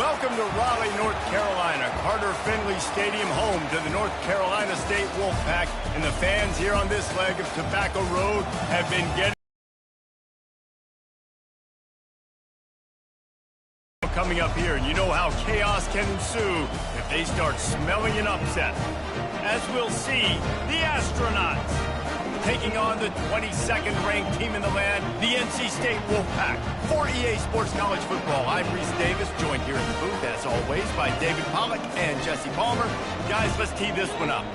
Welcome to Raleigh, North Carolina, Carter Finley Stadium, home to the North Carolina State Wolfpack. And the fans here on this leg of Tobacco Road have been getting coming up here, and you know how chaos can ensue if they start smelling an upset. As we'll see, the Astronauts taking on the 22nd ranked team in the land, the NC State Wolfpack. For EA Sports College Football, I'm Reese Davis, joined here in the booth, as always, by David Pollack and Jesse Palmer. Guys, let's tee this one up.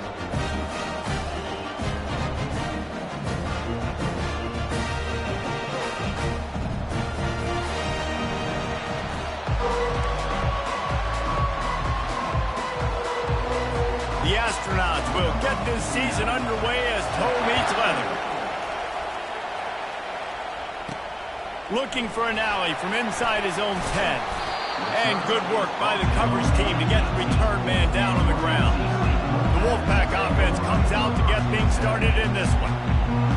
The Astronauts will get this season underway as toe meets leather. Looking for an alley from inside his own 10. And good work by the coverage team to get the return man down on the ground. The Wolfpack offense comes out to get things started in this one.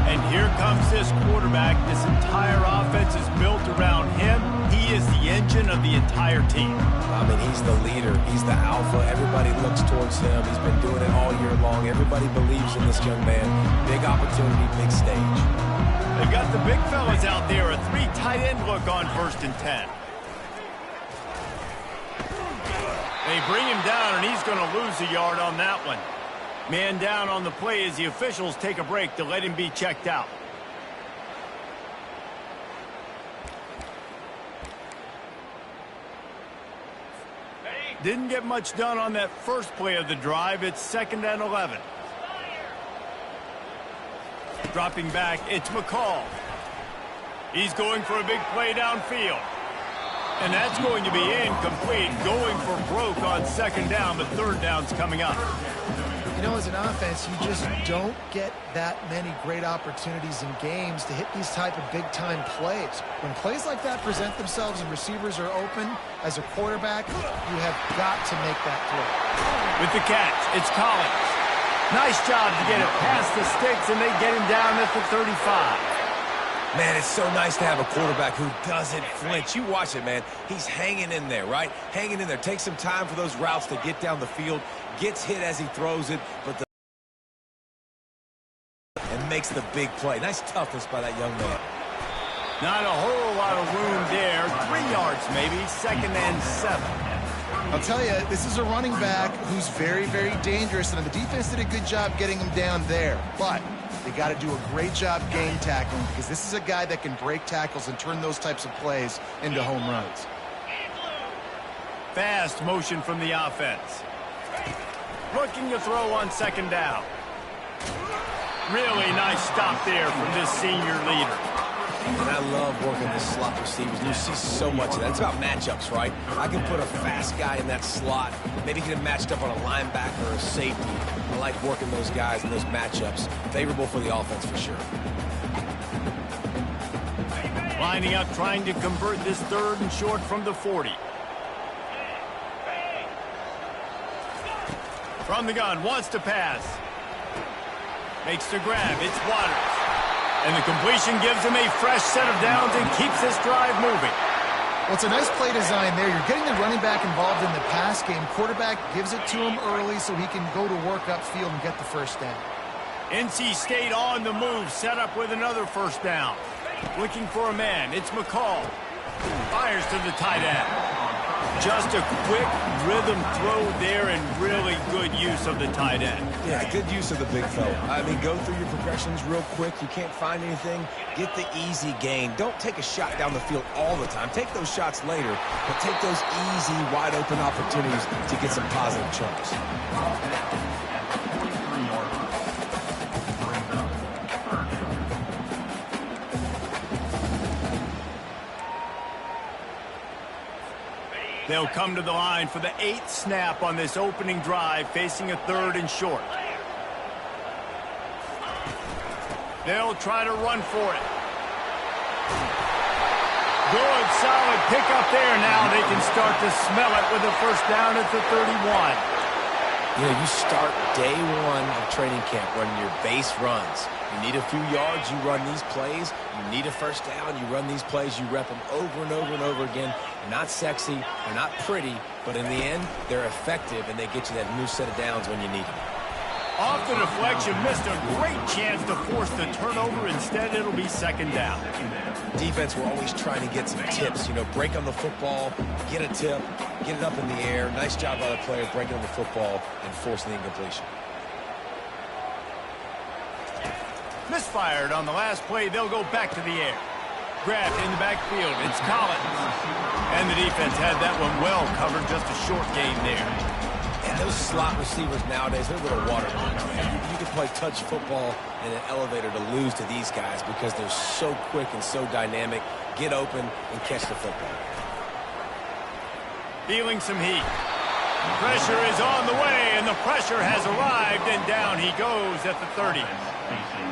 And here comes this quarterback. This entire offense is built around him. He is the engine of the entire team. I mean, he's the leader. He's the alpha. Everybody looks towards him. He's been doing it all year long. Everybody believes in this young man. Big opportunity, big stage. They've got the big fellas out there. A 3 tight end look on 1st and 10. They bring him down, and he's going to lose a yard on that one. Man down on the play as the officials take a break to let him be checked out. Didn't get much done on that first play of the drive. It's 2nd and 11. Dropping back, it's McCall. He's going for a big play downfield. And that's going to be incomplete. Going for broke on 2nd down, but 3rd down's coming up. You know, as an offense, you just don't get that many great opportunities in games to hit these type of big-time plays. When plays like that present themselves and receivers are open, as a quarterback, you have got to make that throw. With the catch, it's Collins. Nice job to get it past the sticks, and they get him down at the 35. Man, it's so nice to have a quarterback who doesn't flinch. You watch it, man. He's hanging in there, right? Hanging in there. Takes some time for those routes to get down the field. Gets hit as he throws it, but and makes the big play. Nice toughness by that young man. Not a whole lot of room there. 3 yards maybe. 2nd and 7. I'll tell you, this is a running back who's very, very dangerous, and the defense did a good job getting him down there. But they got to do a great job game tackling, because this is a guy that can break tackles and turn those types of plays into home runs. Fast motion from the offense. Looking to throw on 2nd down. Really nice stop there from this senior leader. And I love working the slot receivers. You see so much of that. It's about matchups, right? I can put a fast guy in that slot, maybe get him matched up on a linebacker or a safety. I like working those guys in those matchups. Favorable for the offense for sure. Lining up, trying to convert this 3rd and short from the 40. From the gun, wants to pass. Makes the grab, it's Waters. And the completion gives him a fresh set of downs and keeps this drive moving. Well, it's a nice play design there. You're getting the running back involved in the pass game. Quarterback gives it to him early so he can go to work upfield and get the 1st down. NC State on the move, set up with another 1st down. Looking for a man, it's McCall. Fires to the tight end. Just a quick rhythm throw there and really good use of the tight end. Yeah, good use of the big fella. I mean, go through your progressions real quick. You can't find anything. Get the easy gain. Don't take a shot down the field all the time. Take those shots later, but take those easy, wide-open opportunities to get some positive chunks. They'll come to the line for the 8th snap on this opening drive, facing a 3rd and short. They'll try to run for it. Good, solid pickup there. Now they can start to smell it with a 1st down at the 31. You know, you start day one of training camp running your base runs. You need a few yards, you run these plays. You need a first down, you run these plays. You rep them over and over and over again. They're not sexy, they're not pretty, but in the end, they're effective, and they get you that new set of downs when you need them. Off the deflection, missed a great chance to force the turnover. Instead, it'll be second down. Defense, we're always trying to get some tips. You know, break on the football, get a tip, get it up in the air. Nice job by the player breaking on the football and forcing the incompletion. Misfired on the last play. They'll go back to the air. Grabbed in the backfield. It's Collins. And the defense had that one well covered. Just a short gain there. And those slot receivers nowadays, they're a little watermelon. You can play touch football in an elevator to lose to these guys because they're so quick and so dynamic. Get open and catch the football. Feeling some heat. Pressure is on the way, and the pressure has arrived, and down he goes at the 30.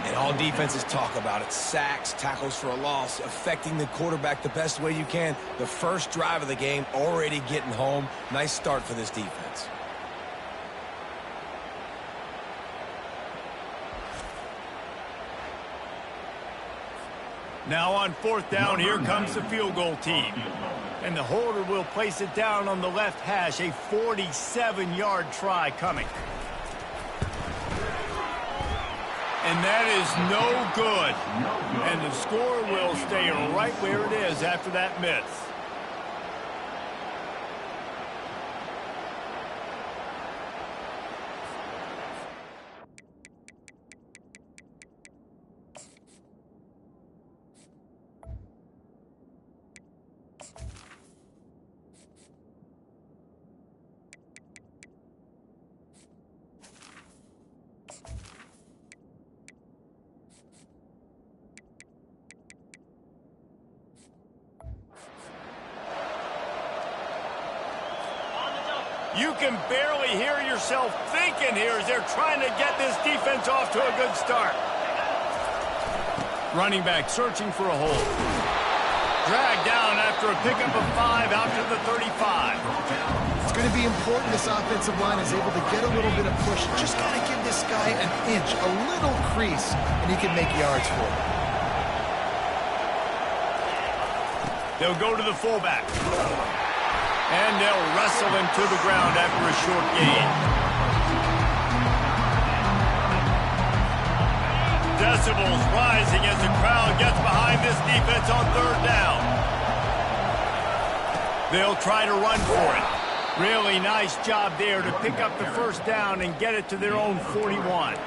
And all defenses talk about it. Sacks, tackles for a loss, affecting the quarterback the best way you can. The first drive of the game, already getting home. Nice start for this defense. Now on fourth down, here comes the field goal team. And the holder will place it down on the left hash. A 47-yard try coming. And that is no good. And the score will stay right where it is after that miss. You can barely hear yourself thinking here as they're trying to get this defense off to a good start. Running back searching for a hole. Dragged down after a pickup of 5 out to the 35. It's going to be important this offensive line is able to get a little bit of push. Just got to give this guy an inch, a little crease, and he can make yards for it. They'll go to the fullback. And they'll wrestle him to the ground after a short gain. Decibels rising as the crowd gets behind this defense on third down. They'll try to run for it. Really nice job there to pick up the first down and get it to their own 41.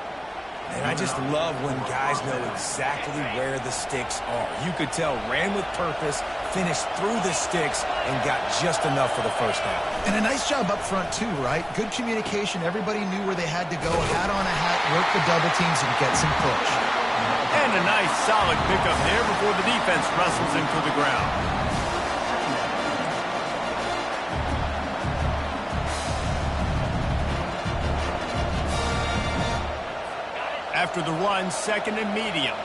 And I just love when guys know exactly where the sticks are. You could tell ran with purpose, finished through the sticks, and got just enough for the first down. And a nice job up front, too, right? Good communication. Everybody knew where they had to go. Hat on a hat, work the double teams, and get some push. And a nice, solid pickup there before the defense wrestles him to the ground. After the run, second and medium.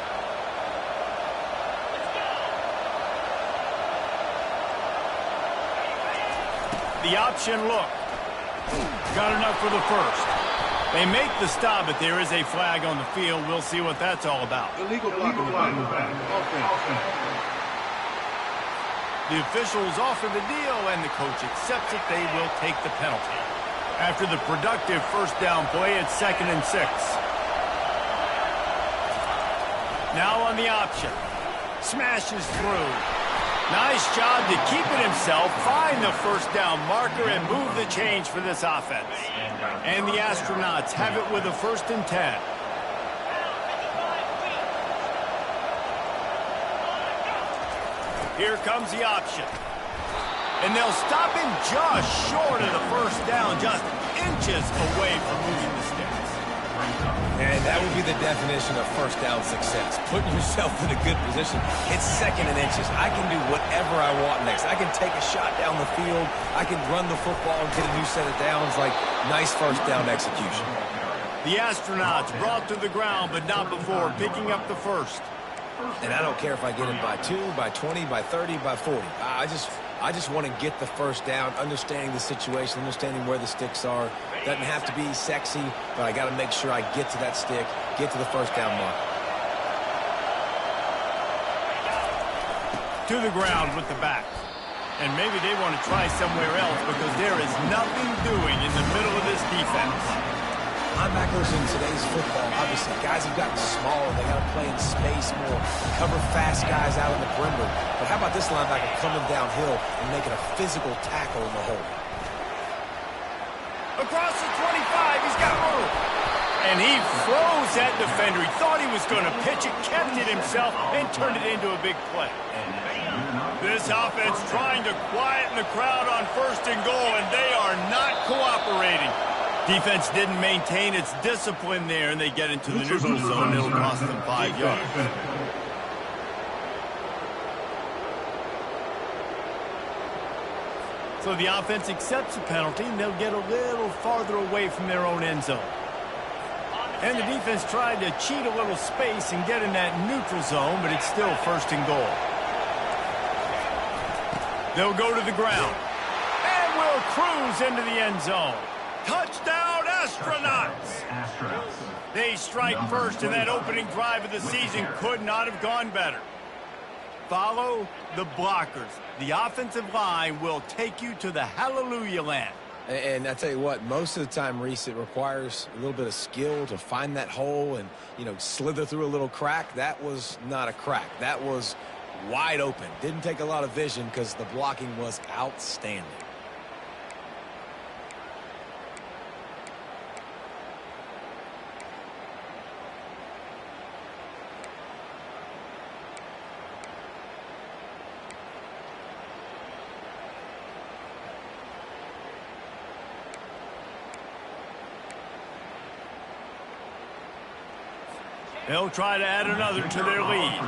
The option look. Got enough for the first. They make the stop, but there is a flag on the field. We'll see what that's all about. Illegal flag. The officials offer the deal, and the coach accepts it. They will take the penalty. After the productive first down play, it's second and 6. Now on the option. Smashes through. Nice job to keep it himself, find the first down marker, and move the change for this offense. And the Astronauts have it with a 1st and 10. Here comes the option. And they'll stop him just short of the first down, just inches away from moving the sticks. And that would be the definition of first down success. Putting yourself in a good position. It's second and inches. I can do whatever I want next. I can take a shot down the field. I can run the football and get a new set of downs. Like, nice first down execution. The Astronauts brought to the ground, but not before picking up the first. And I don't care if I get him by 2, by 20, by 30, by 40. I just I just want to get the first down, understanding the situation, understanding where the sticks are. Doesn't have to be sexy, but I got to make sure I get to that stick, get to the first down mark. To the ground with the back. And maybe they want to try somewhere else because there is nothing doing in the middle of this defense. Linebackers in today's football, obviously, guys have gotten smaller. They got to play in space more, cover fast guys out in the perimeter. But how about this linebacker coming downhill and making a physical tackle in the hole? Across the 25, he's got room. And he froze that defender. He thought he was going to pitch it, kept it himself, and turned it into a big play. This offense trying to quieten the crowd on 1st and goal, and they are not cooperating. Defense didn't maintain its discipline there, and they get into the neutral zone. It'll cost them 5 yards. So the offense accepts the penalty, and they'll get a little farther away from their own end zone. And the defense tried to cheat a little space and get in that neutral zone, but it's still 1st and goal. They'll go to the ground. And will cruise into the end zone. Touchdown, Astronauts! They strike first, and that opening drive of the season could not have gone better. Follow the blockers. The offensive line will take you to the hallelujah land. And I tell you what, most of the time, Reese, it requires a little bit of skill to find that hole and, slither through a little crack. That was not a crack. That was wide open. Didn't take a lot of vision because the blocking was outstanding. They'll try to add another to their lead.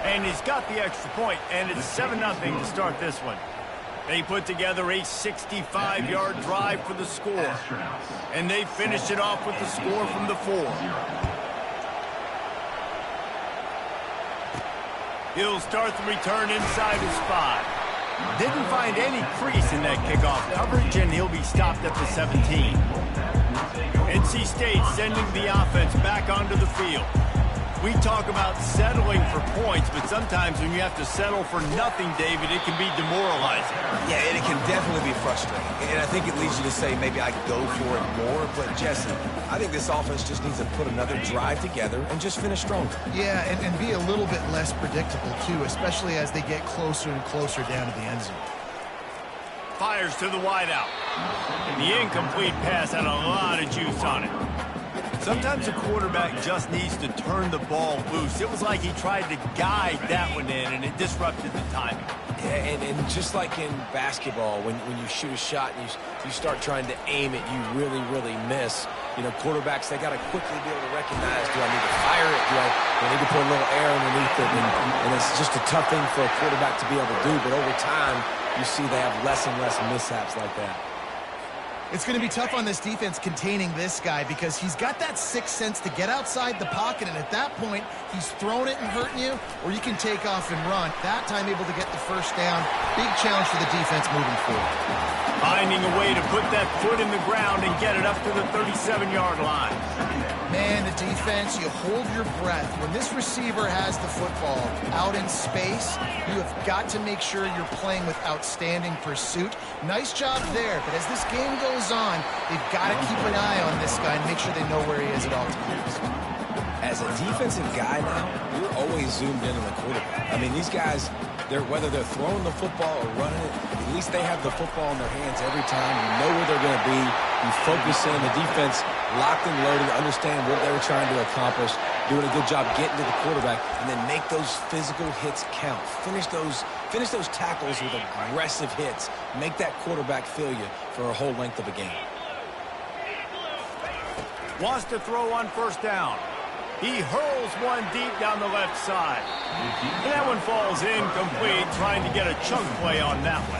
And he's got the extra point, and it's 7-0 to start this one. They put together a 65-yard drive for the score. And they finished it off with the score from the 4. He'll start the return inside his 5. Didn't find any crease in that kickoff coverage, and he'll be stopped at the 17. NC State sending the offense back onto the field. We talk about settling for points, but sometimes when you have to settle for nothing, David, it can be demoralizing. Yeah, and it can definitely be frustrating. And I think it leads you to say maybe I could go for it more. But, Jesse, I think this offense just needs to put another drive together and just finish stronger. Yeah, and be a little bit less predictable, too, especially as they get closer and closer down to the end zone. Fires to the wideout. And the incomplete pass had a lot of juice on it. Sometimes a quarterback just needs to turn the ball loose. It was like he tried to guide that one in, and it disrupted the timing. Yeah, and just like in basketball, when you shoot a shot and you start trying to aim it, you really, really miss. Quarterbacks, they got to quickly be able to recognize, do I need to fire it? Do I need to put a little air underneath it? And it's just a tough thing for a quarterback to be able to do. But over time, you see they have less and less mishaps like that. It's going to be tough on this defense containing this guy because he's got that sixth sense to get outside the pocket, and at that point, he's throwing it and hurting you, or you can take off and run. That time able to get the first down. Big challenge for the defense moving forward. Finding a way to put that foot in the ground and get it up to the 37-yard line. Man, the defense, you hold your breath. When this receiver has the football out in space, you have got to make sure you're playing with outstanding pursuit. Nice job there, but as this game goes on, they've got to keep an eye on this guy and make sure they know where he is at all times. As a defensive guy now, you're always zoomed in on the quarterback. I mean, these guys, whether they're throwing the football or running it, at least they have the football in their hands every time. You know where they're going to be. You focus in. The defense locked and loaded, understand what they were trying to accomplish, doing a good job getting to the quarterback, and then make those physical hits count. Finish those tackles with aggressive hits. Make that quarterback feel you for a whole length of a game. Wants to throw on first down. He hurls one deep down the left side. And that one falls incomplete, trying to get a chunk play on that one.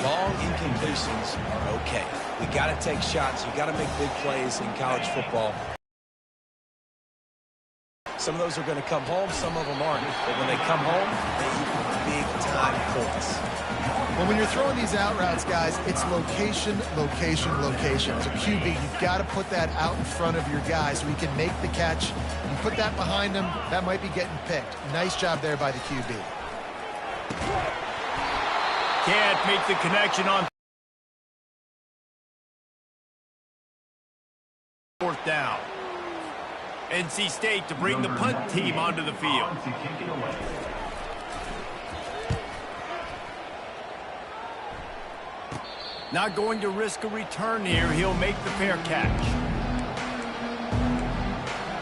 Long incompletions are okay. We got to take shots. You got to make big plays in college football. Some of those are going to come home, some of them aren't. But when they come home, they equal big-time points. Well, when you're throwing these out routes, guys, it's location, location, location. As a QB, you've got to put that out in front of your guy so he can make the catch. You put that behind him, that might be getting picked. Nice job there by the QB. Can't make the connection on fourth down. NC State to bring the punt team onto the field. Not going to risk a return here. He'll make the fair catch.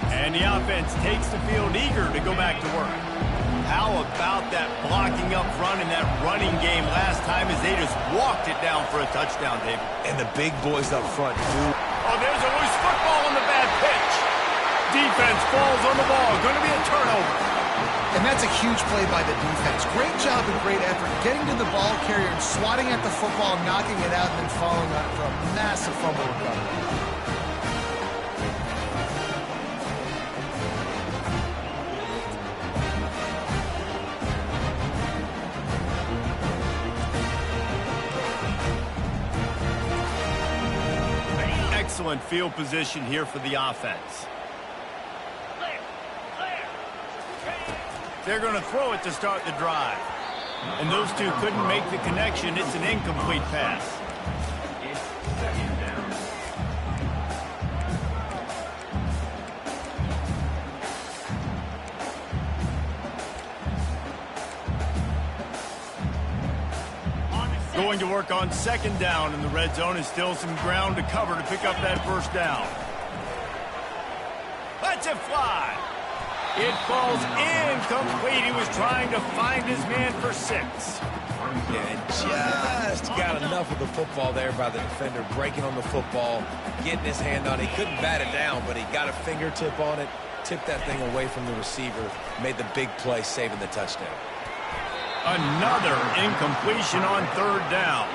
And the offense takes the field eager to go back to work. How about that blocking up front in that running game last time as they just walked it down for a touchdown, David? And the big boys up front, dude. Oh, there's a loose football on the bad pitch. Defense falls on the ball. Going to be a turnover. And that's a huge play by the defense. Great job and great effort getting to the ball carrier and swatting at the football, knocking it out, and then following on for a massive fumble recovery. Excellent field position here for the offense. They're going to throw it to start the drive. And those two couldn't make the connection. It's an incomplete pass. Going to work on second down in the red zone. Is still some ground to cover to pick up that first down. Let's it fly. It falls incomplete. He was trying to find his man for 6. And just got enough of the football there by the defender, breaking on the football, getting his hand on it. He couldn't bat it down, but he got a fingertip on it, tipped that thing away from the receiver, made the big play, saving the touchdown. Another incompletion on third down.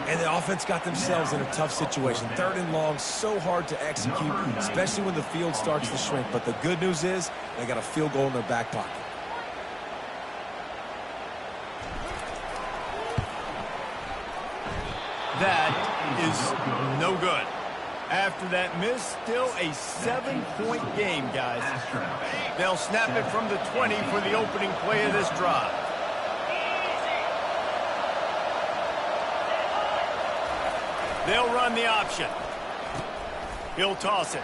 And the offense got themselves in a tough situation. Third and long, so hard to execute, especially when the field starts to shrink. But the good news is they got a field goal in their back pocket. That is no good. After that miss, still a 7-point game, guys. They'll snap it from the 20 for the opening play of this drive. They'll run the option. He'll toss it.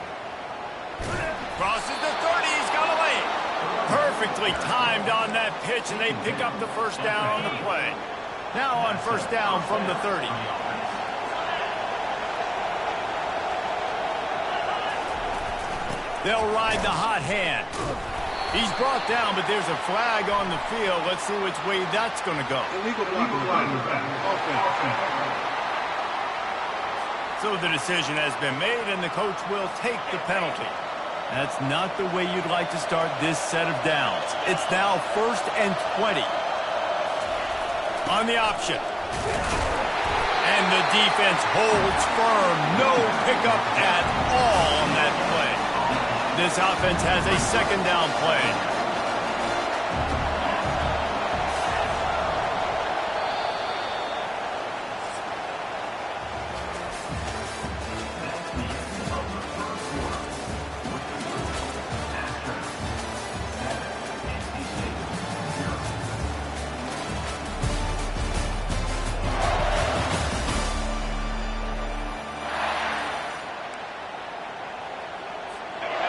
Crosses the 30. He's got a lane. Perfectly timed on that pitch, and they pick up the first down on the play. Now on first down from the 30. They'll ride the hot hand. He's brought down, but there's a flag on the field. Let's see which way that's going to go. Illegal block. So the decision has been made, and the coach will take the penalty. That's not the way you'd like to start this set of downs. It's now 1st and 20. On the option. And the defense holds firm. No pickup at all on that play. This offense has a second down play.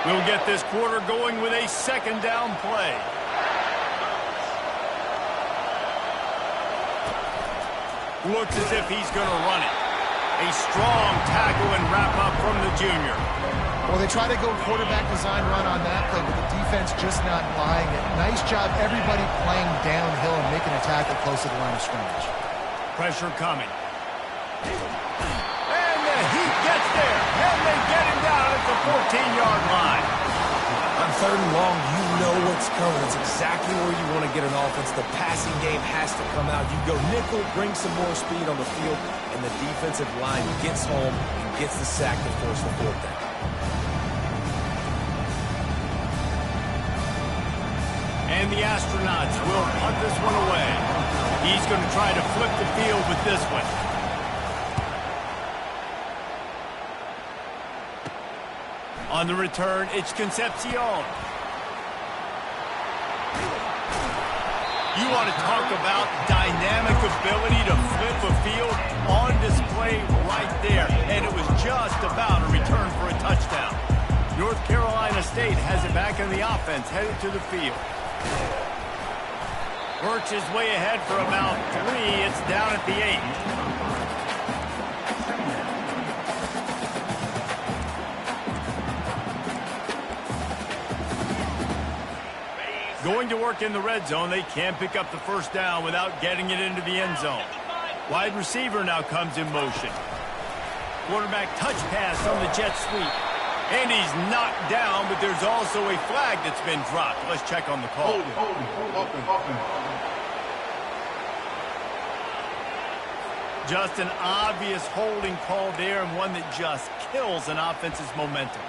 We'll get this quarter going with a second down play. Looks as if he's going to run it. A strong tackle and wrap up from the junior. Well, they try to go quarterback design run on that play, but the defense just not buying it. Nice job, everybody playing downhill and making a tackle close to the line of scrimmage. Pressure coming. And the heat gets there. And they get him down at the 14-yard line. On third and long, you know what's coming. It's exactly where you want to get an offense. The passing game has to come out. You go nickel, bring some more speed on the field, and the defensive line gets home and gets the sack to force the fourth down. And the Astronauts will punt this one away. He's going to try to flip the field with this one. On the return, it's Concepcion. You want to talk about dynamic ability to flip a field on display right there. And it was just about a return for a touchdown. North Carolina State has it back in the offense, headed to the field. Works his way ahead for about 3. It's down at the 8. Going to work in the red zone. They can't pick up the first down without getting it into the end zone. Wide receiver now comes in motion. Quarterback touch pass on the jet sweep. And he's knocked down, but there's also a flag that's been dropped. Let's check on the call. Just an obvious holding call there, and one that just kills an offense's momentum.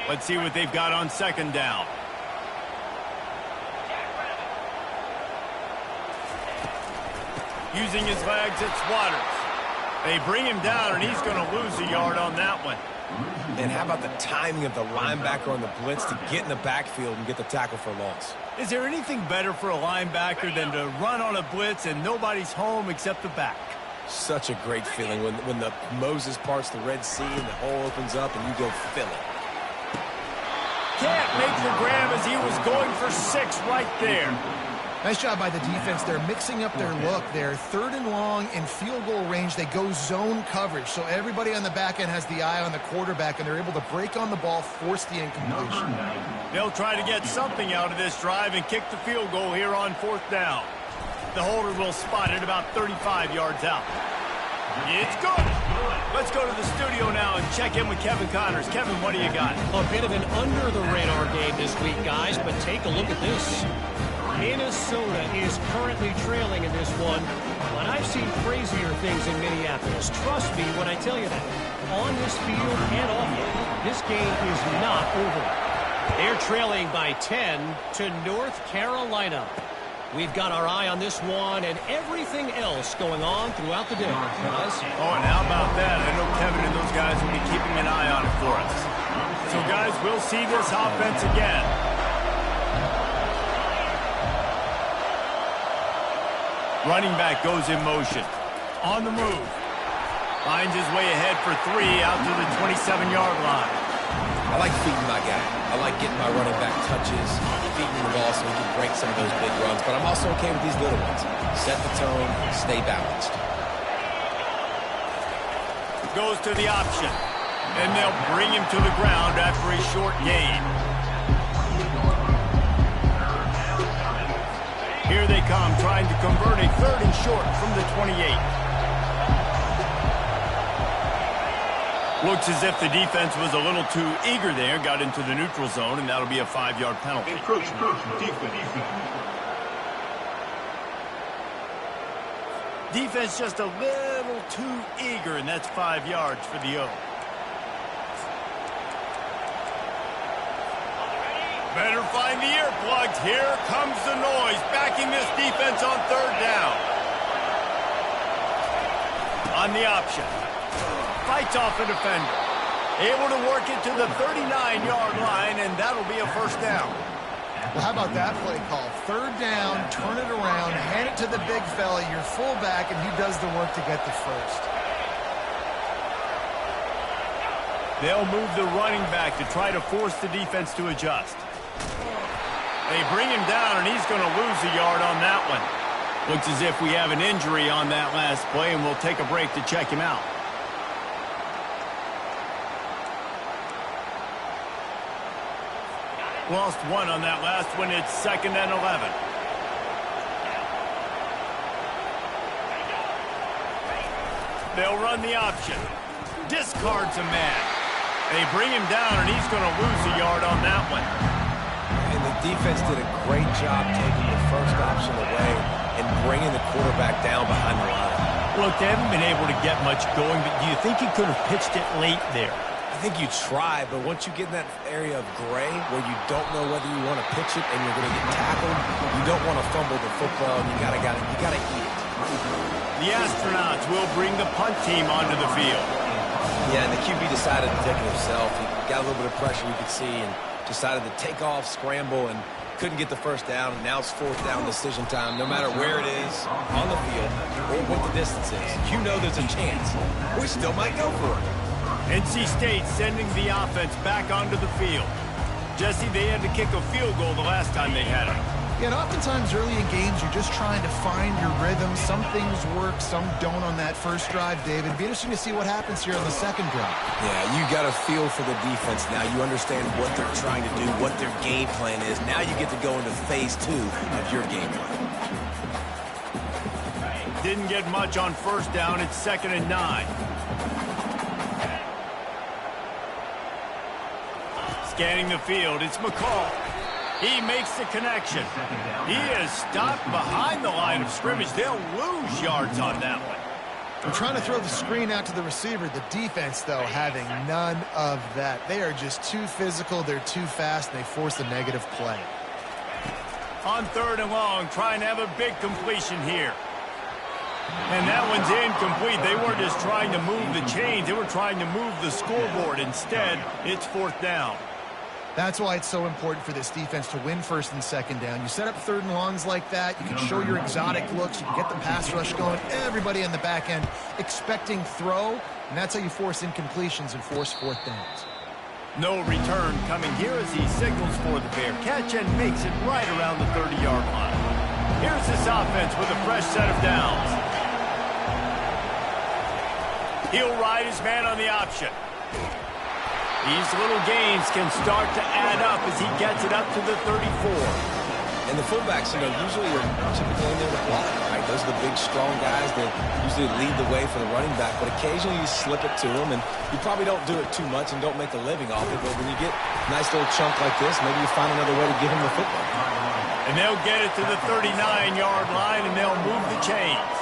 Let's see what they've got on second down. Using his legs, it's Waters. They bring him down, and he's going to lose a yard on that one. And how about the timing of the linebacker on the blitz to get in the backfield and get the tackle for loss? Is there anything better for a linebacker than to run on a blitz and nobody's home except the back? Such a great feeling when the Moses parts the Red Sea and the hole opens up and you go fill it. Can't make the grab as he was going for 6 right there. Nice job by the defense. They're mixing up their look. They're 3rd and long in field goal range. They go zone coverage. So everybody on the back end has the eye on the quarterback, and they're able to break on the ball, force the incompletion. They'll try to get something out of this drive and kick the field goal here on 4th down. The holder will spot it about 35 yards out. It's good. Let's go to the studio now and check in with Kevin Connors. Kevin, what do you got? A bit of an under-the-radar game this week, guys, but take a look at this. Minnesota is currently trailing in this one, but I've seen crazier things in Minneapolis. Trust me when I tell you that. On this field and off it, this game is not over. They're trailing by 10 to North Carolina. We've got our eye on this one and everything else going on throughout the day. Guys? Oh, and how about that? I know Kevin and those guys will be keeping an eye on it for us. So, guys, we'll see this offense again. Running back goes in motion. On the move. Finds his way ahead for 3 out to the 27-yard line. I like feeding my guy. I like getting my running back touches, feeding the ball so he can break some of those big runs. But I'm also okay with these little ones. Set the tone, stay balanced. Goes to the option. And they'll bring him to the ground after a short gain. Here they come, trying to convert a 3rd and short from the 28. Looks as if the defense was a little too eager there, got into the neutral zone, and that'll be a 5-yard penalty. Defense just a little too eager, and that's 5 yards for the O. Better find the earplugs. Here comes the noise, backing this defense on 3rd down. On the option. Fights off a defender. Able to work it to the 39-yard line, and that'll be a 1st down. Well, how about that play call? 3rd down, turn it around, hand it to the big fella, your fullback, and he does the work to get the 1st. They'll move the running back to try to force the defense to adjust. They bring him down, and he's going to lose a yard on that one. Looks as if we have an injury on that last play, and we'll take a break to check him out. Lost 1 on that last one. It's 2nd and 11. They'll run the option. Discards a man. They bring him down, and he's going to lose a yard on that one. And the defense did a great job taking the first option away and bringing the quarterback down behind the line. Look, they haven't been able to get much going, but do you think he could have pitched it late there? I think you try, but once you get in that area of gray where you don't know whether you want to pitch it and you're going to get tackled, you don't want to fumble the football, and you gotta eat it. The Astronauts will bring the punt team onto the field. Yeah, and the QB decided to take it himself. He got a little bit of pressure, you could see, and decided to take off, scramble, and couldn't get the first down. And now it's fourth down decision time. No matter where it is on the field or what the distance is, you know there's a chance. We still might go for it. NC State sending the offense back onto the field. Jesse, they had to kick a field goal the last time they had it. Yeah, and oftentimes early in games, you're just trying to find your rhythm. Some things work, some don't on that first drive, David. It'd be interesting to see what happens here on the second drive. Yeah, you got a feel for the defense now. You understand what they're trying to do, what their game plan is. Now you get to go into phase 2 of your game plan. Didn't get much on first down. It's 2nd and 9. Scanning the field, it's McCall. He makes the connection. He is stopped behind the line of scrimmage. They'll lose yards on that one. They're trying to throw the screen out to the receiver. The defense, though, having none of that. They are just too physical. They're too fast. And they force a negative play. On 3rd and long, trying to have a big completion here. And that one's incomplete. They weren't just trying to move the chains. They were trying to move the scoreboard. Instead, it's 4th down. That's why it's so important for this defense to win 1st and 2nd down. You set up 3rd and longs like that. You can show your exotic looks. You can get the pass rush going. Everybody on the back end expecting throw. And that's how you force incompletions and force 4th downs. No return coming here as he signals for the fair catch and makes it right around the 30-yard line. Here's this offense with a fresh set of downs. He'll ride his man on the option. These little gains can start to add up as he gets it up to the 34. And the fullbacks, usually are typically in there to block, right? Those are the big, strong guys that usually lead the way for the running back. But occasionally you slip it to them, and you probably don't do it too much and don't make a living off it. But when you get a nice little chunk like this, maybe you find another way to give him the football. And they'll get it to the 39-yard line, and they'll move the chains.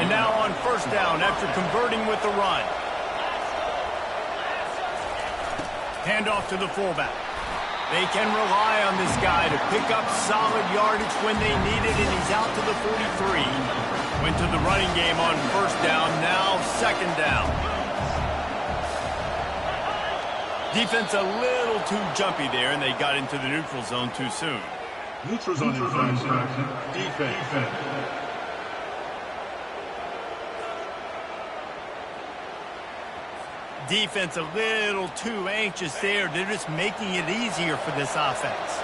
And now on 1st down after converting with the run. Handoff to the fullback. They can rely on this guy to pick up solid yardage when they need it, and he's out to the 43. Went to the running game on 1st down, now 2nd down. Defense a little too jumpy there, and they got into the neutral zone too soon. Neutral zone infraction. Defense. Defense a little too anxious there. They're just making it easier for this offense.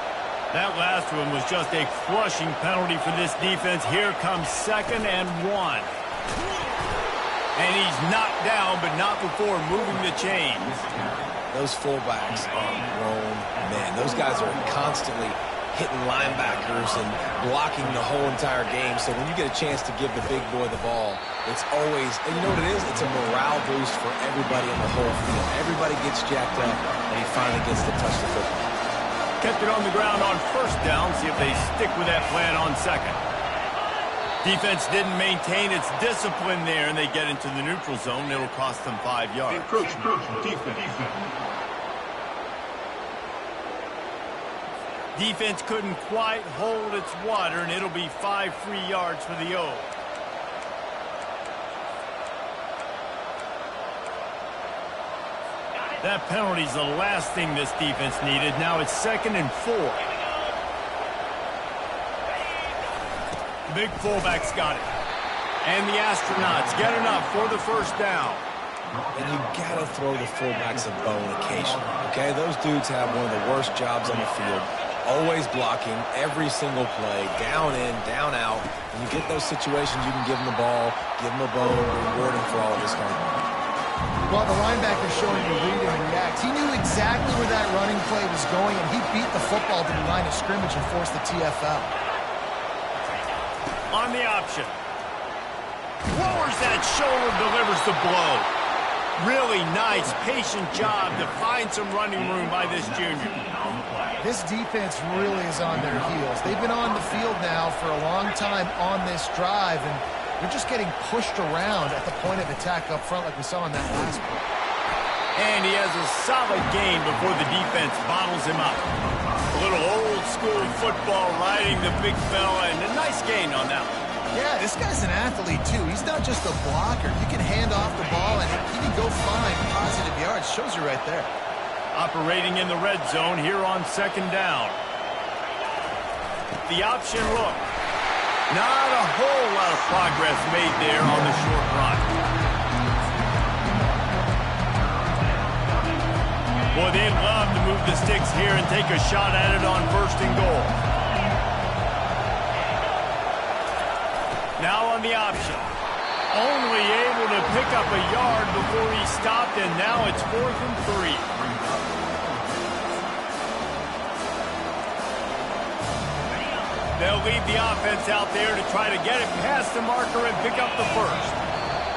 That last one was just a crushing penalty for this defense. Here comes 2nd and 1. And he's knocked down, but not before moving the chains. Those fullbacks are grown men. Those guys are constantly hitting linebackers and blocking the whole entire game. So when you get a chance to give the big boy the ball, it's always, and you know what it is? It's a morale boost for everybody in the whole field. Everybody gets jacked up, and he finally gets to touch the football. Kept it on the ground on 1st down. See if they stick with that plan on 2nd. Defense didn't maintain its discipline there, and they get into the neutral zone. It'll cost them 5 yards. Defense. Defense couldn't quite hold its water, and it'll be 5 free yards for the O. That penalty's the last thing this defense needed. Now it's 2nd and 4. The big fullback's got it. And the Astronauts get enough for the 1st down. And you got to throw the fullbacks a bone occasionally, okay? Those dudes have one of the worst jobs on the field. Always blocking every single play, down in, down out. When you get those situations, you can give them the ball, give them a bone, reward them for all of this hard work. Well, the linebacker showing you read and react. He knew exactly where that running play was going, and he beat the football to the line of scrimmage and forced the TFL. On the option. Lowers that shoulder, delivers the blow. Really nice, patient job to find some running room by this junior. This defense really is on their heels. They've been on the field now for a long time on this drive, and they're just getting pushed around at the point of attack up front like we saw in that last play. And he has a solid gain before the defense bottles him up. A little old-school football riding the big fella, and a nice gain on that one. Yeah, this guy's an athlete, too. He's not just a blocker. You can hand off the ball, and he can go find positive yards. Shows you right there. Operating in the red zone here on second down. The option look. Not a whole lot of progress made there on the short run. Boy, they'd love to move the sticks here and take a shot at it on first and goal. Now on the option. Only able to pick up a yard before he stopped, and now it's 4th and 3. They'll leave the offense out there to try to get it past the marker and pick up the first.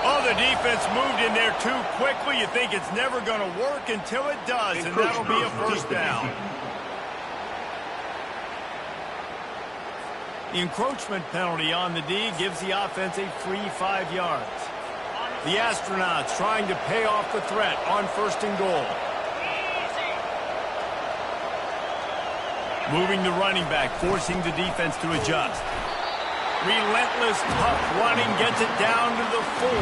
Oh, the defense moved in there too quickly. You think it's never going to work until it does, and that'll be a first down. The encroachment penalty on the D gives the offense a free 5 yards. The Astronauts trying to pay off the threat on first and goal. Moving the running back, forcing the defense to adjust. Relentless, tough running gets it down to the 4.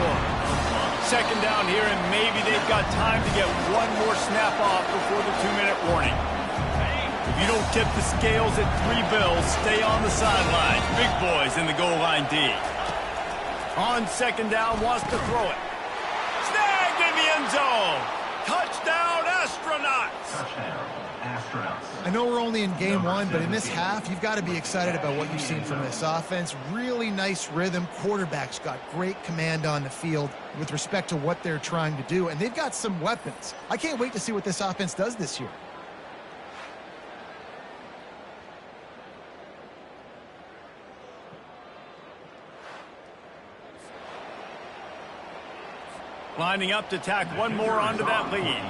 Second down here, and maybe they've got time to get one more snap off before the 2-minute warning. If you don't tip the scales at 3 bills, stay on the sideline. Big boys in the goal line D. On second down, wants to throw it. Snagged in the end zone. Touchdown, Astronauts. Touchdown, Astronauts. I know we're only in game 1, but in this half, you've got to be excited about what you've seen from this offense. Really nice rhythm. Quarterback's got great command on the field with respect to what they're trying to do, and they've got some weapons. I can't wait to see what this offense does this year. Lining up to tack one more onto that lead.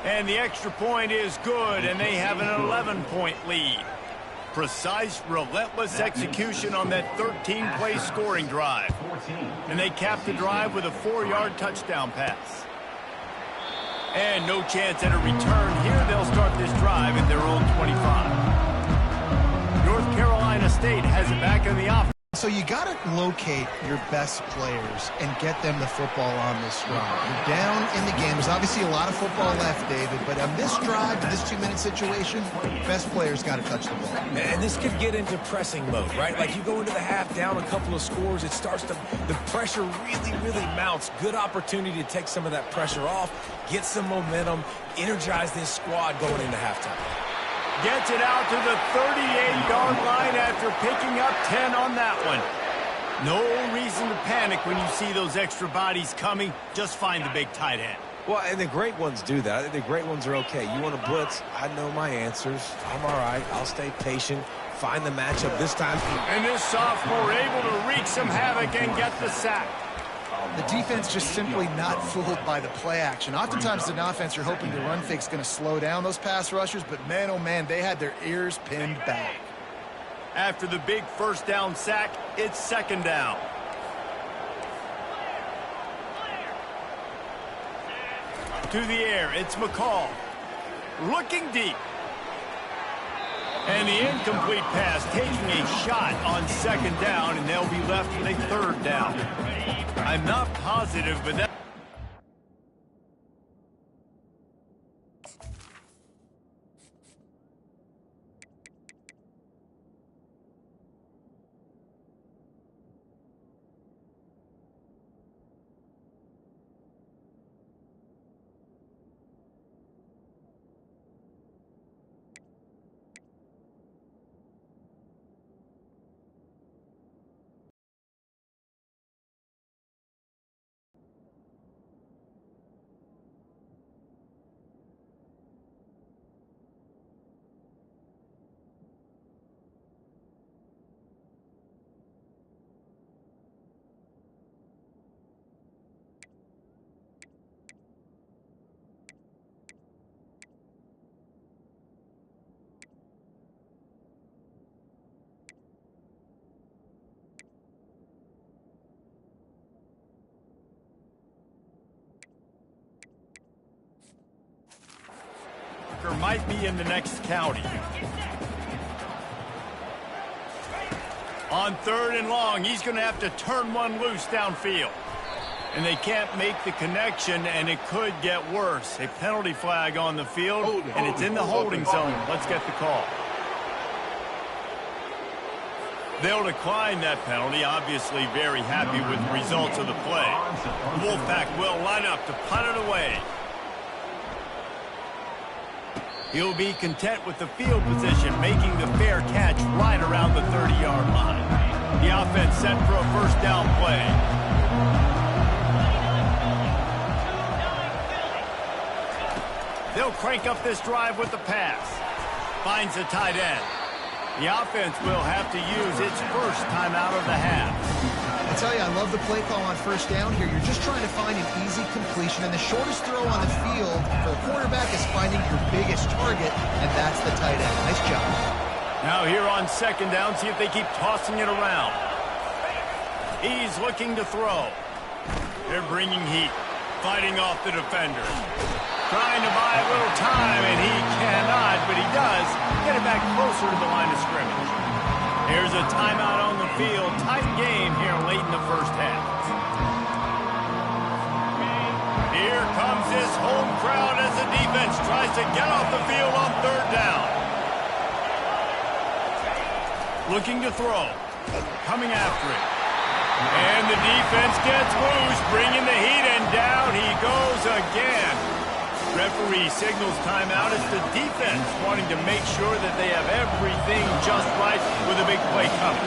And the extra point is good, and they have an 11-point lead. Precise, relentless execution on that 13-play scoring drive. And they cap the drive with a 4-yard touchdown pass. And no chance at a return here. They'll start this drive at their own 25. North Carolina State has it back in the offense. So you got to locate your best players and get them the football on this drive. You're down in the game. There's obviously a lot of football left, David, but on this drive, this 2-minute situation, best players got to touch the ball. And this could get into pressing mode, right? Like you go into the half down a couple of scores, it starts to, the pressure really mounts. Good opportunity to take some of that pressure off, get some momentum, energize this squad going into halftime. Gets it out to the 38-yard line after picking up 10 on that one. No reason to panic when you see those extra bodies coming. Just find the big tight end. Well, and the great ones do that. I think the great ones are okay. You want to blitz, I know my answers. I'm all right. I'll stay patient, find the matchup this time. And this sophomore able to wreak some havoc and get the sack. The defense just simply not fooled by the play action. Oftentimes, an offense, you're hoping the run fake's going to slow down those pass rushers, but man, oh man, they had their ears pinned back. After the big first down sack, it's second down. To the air, it's McCall. Looking deep. And the incomplete pass taking a shot on second down, and they'll be left with a third down. I'm not positive, but that... might be in the next county. On 3rd and long, he's going to have to turn one loose downfield. And they can't make the connection, and it could get worse. A penalty flag on the field, and it's in the holding zone. Let's get the call. They'll decline that penalty, obviously very happy with the results of the play. The Wolfpack will line up to punt it away. He'll be content with the field position, making the fair catch right around the 30-yard line. The offense set for a first down play. They'll crank up this drive with the pass. Finds the tight end. The offense will have to use its first timeout of the half. I tell you, I love the play call on first down here. You're just trying to find an easy completion, and the shortest throw on the field for a quarterback is finding your biggest target, and that's the tight end. Nice job. Now here on second down, see if they keep tossing it around. He's looking to throw. They're bringing heat, fighting off the defender. Trying to buy a little time, and he cannot, but he does get it back closer to the line of scrimmage. Here's a timeout on the field. Tight game here late in the first half. Here comes this home crowd as the defense tries to get off the field on 3rd down. Looking to throw. Coming after it. And the defense gets loose, bringing the heat, and down he goes again. Referee signals timeout. It's the defense wanting to make sure that they have everything just right with a big play coming.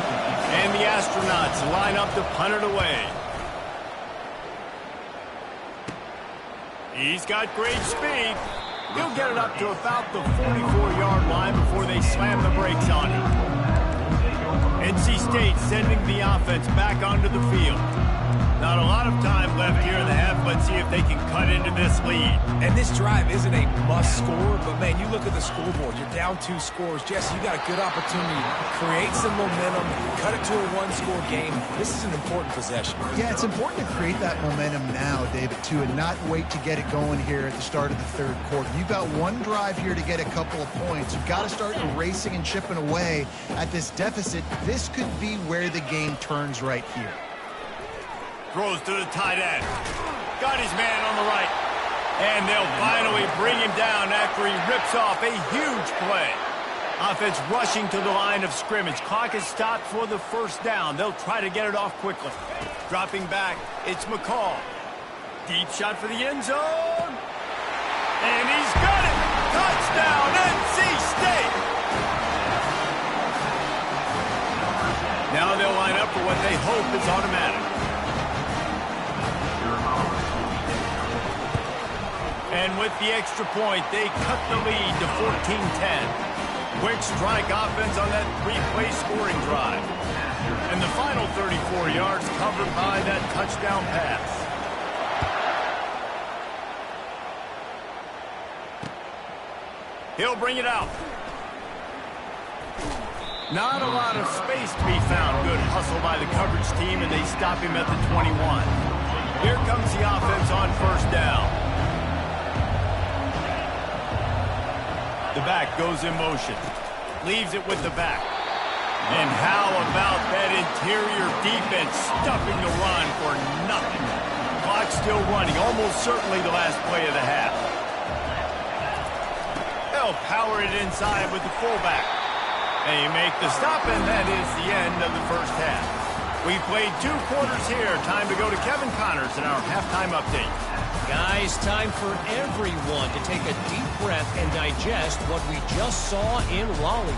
And the Astronauts line up to punt it away. He's got great speed. He'll get it up to about the 44-yard line before they slam the brakes on him. NC State sending the offense back onto the field. Not a lot of time left here in the half. Let's see if they can cut into this lead. And this drive isn't a must score, but man, you look at the scoreboard. You're down 2 scores. Jesse, you got a good opportunity to create some momentum, cut it to a 1-score game. This is an important possession. Yeah, it's important to create that momentum now, David, too, and not wait to get it going here at the start of the 3rd quarter. You've got one drive here to get a couple of points. You've got to start erasing and chipping away at this deficit. This could be where the game turns right here. Throws to the tight end. Got his man on the right. And they'll finally bring him down after he rips off a huge play. Offense rushing to the line of scrimmage. Clock is stopped for the first down. They'll try to get it off quickly. Dropping back, it's McCall. Deep shot for the end zone. And he's got it. Touchdown, NC State. Now they'll line up for what they hope is automatic. And with the extra point, they cut the lead to 14-10. Quick strike offense on that 3-play scoring drive. And the final 34 yards covered by that touchdown pass. He'll bring it out. Not a lot of space to be found. Good hustle by the coverage team, and they stop him at the 21. Here comes the offense on first down. The back goes in motion. Leaves it with the back. And how about that interior defense stuffing the run for nothing? Clock still running. Almost certainly the last play of the half. They'll power it inside with the fullback. They make the stop, and that is the end of the first half. We played 2 quarters here. Time to go to Kevin Connors in our halftime update. Guys, time for everyone to take a deep breath and digest what we just saw in Raleigh.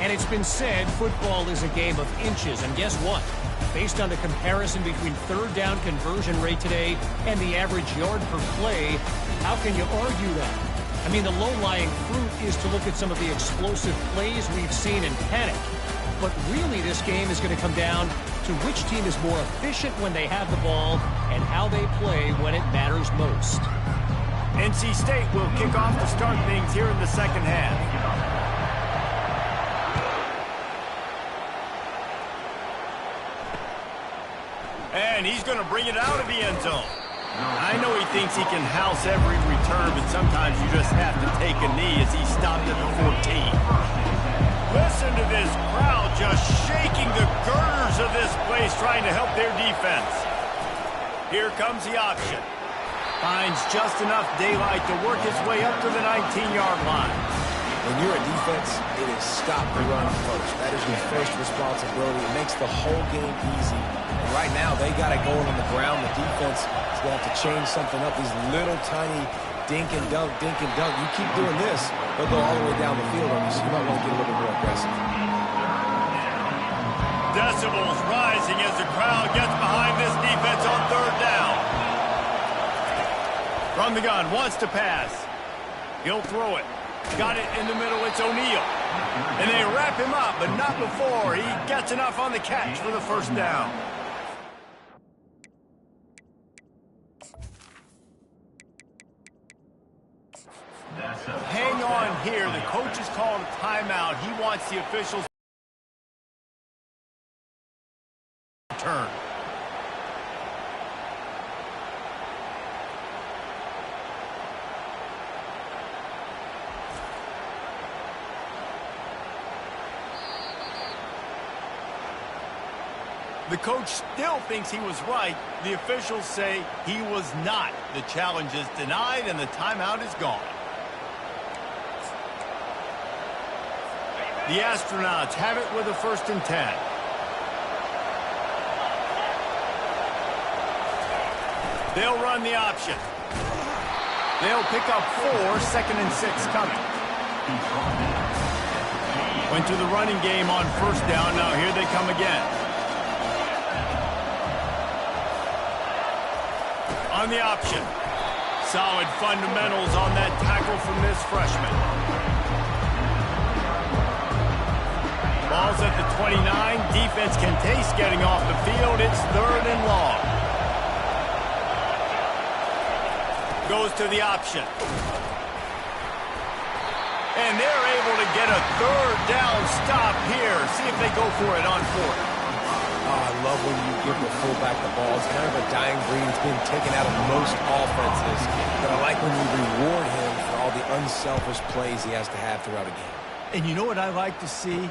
And it's been said football is a game of inches. And guess what? Based on the comparison between 3rd down conversion rate today and the average yard per play, how can you argue that? I mean, the low-lying fruit is to look at some of the explosive plays we've seen in panic. But really, this game is going to come down to which team is more efficient when they have the ball and how they play when it matters most. NC State will kick off to start things here in the second half. And he's going to bring it out of the end zone. I know he thinks he can house every return, but sometimes you just have to take a knee as he stopped at the 14. Listen to this crowd just shaking the girders of this place, trying to help their defense. Here comes the option. Finds just enough daylight to work his way up to the 19-yard line. When you're a defense, it is stop the run first. That is your first responsibility. It makes the whole game easy. And right now, they got it going on the ground. The defense is going to have to change something up. These little tiny dink and dunk, dink and dunk. You keep doing this, they'll go all the way down the field on you, so you might want to get a little bit more aggressive. Decibels rising as the crowd gets behind this defense on third down. From the gun, wants to pass. He'll throw it. Got it in the middle, it's O'Neal. And they wrap him up, but not before he gets enough on the catch for the first down. Hang on here. The coach has called a timeout. He wants the officials to turn. The coach still thinks he was right. The officials say he was not. The challenge is denied and the timeout is gone. The Astronauts have it with a 1st and 10. They'll run the option. They'll pick up 4, 2nd and 6 coming. Went to the running game on 1st down. Now here they come again. On the option. Solid fundamentals on that tackle from this freshman. Ball's at the 29. Defense can taste getting off the field. It's 3rd and long. Goes to the option. And they're able to get a 3rd down stop here. See if they go for it on 4th. Oh, I love when you give the fullback the ball. It's kind of a dying breed. It's been taken out of most offenses. But I like when you reward him for all the unselfish plays he has to have throughout a game. And you know what I like to see?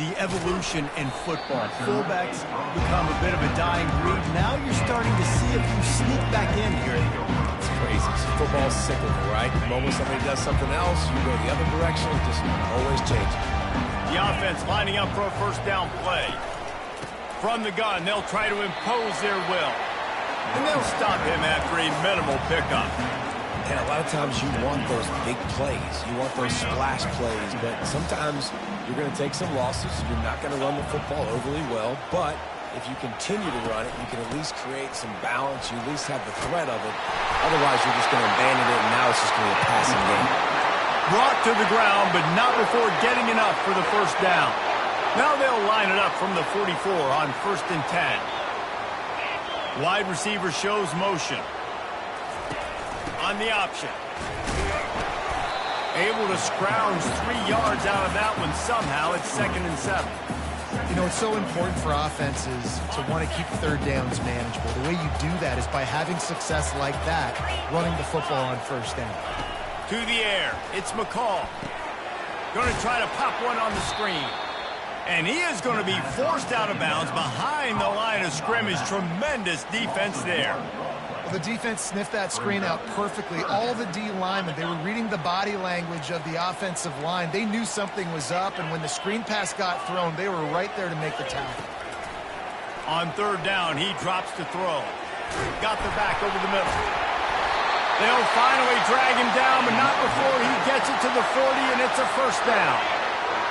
The evolution in football. Fullbacks become a bit of a dying breed. Now you're starting to see if you sneak back in here. It's crazy. Football's cyclical, right? The moment somebody does something else, you go the other direction. It just always changes. The offense lining up for a 1st down play. From the gun, they'll try to impose their will. And they'll stop him after a minimal pickup. And a lot of times you want those big plays. You want those splash plays. But sometimes you're going to take some losses. You're not going to run the football overly well. But if you continue to run it, you can at least create some balance. You at least have the threat of it. Otherwise, you're just going to abandon it, and now it's just going to be a passing game. Brought to the ground, but not before getting enough for the 1st down. Now they'll line it up from the 44 on 1st and 10. Wide receiver shows motion. On the option. Able to scrounge 3 yards out of that one somehow. It's 2nd and 7. You know, it's so important for offenses to want to keep 3rd downs manageable. The way you do that is by having success like that, running the football on 1st down. To the air. It's McCall. Going to try to pop one on the screen. And he is going to be forced out of bounds behind the line of scrimmage. Tremendous defense there. Well, the defense sniffed that screen out perfectly. All the D linemen, they were reading the body language of the offensive line. They knew something was up, and when the screen pass got thrown, they were right there to make the tackle. On 3rd down, he drops to throw. Got the back over the middle. They'll finally drag him down, but not before he gets it to the 40, and it's a 1st down.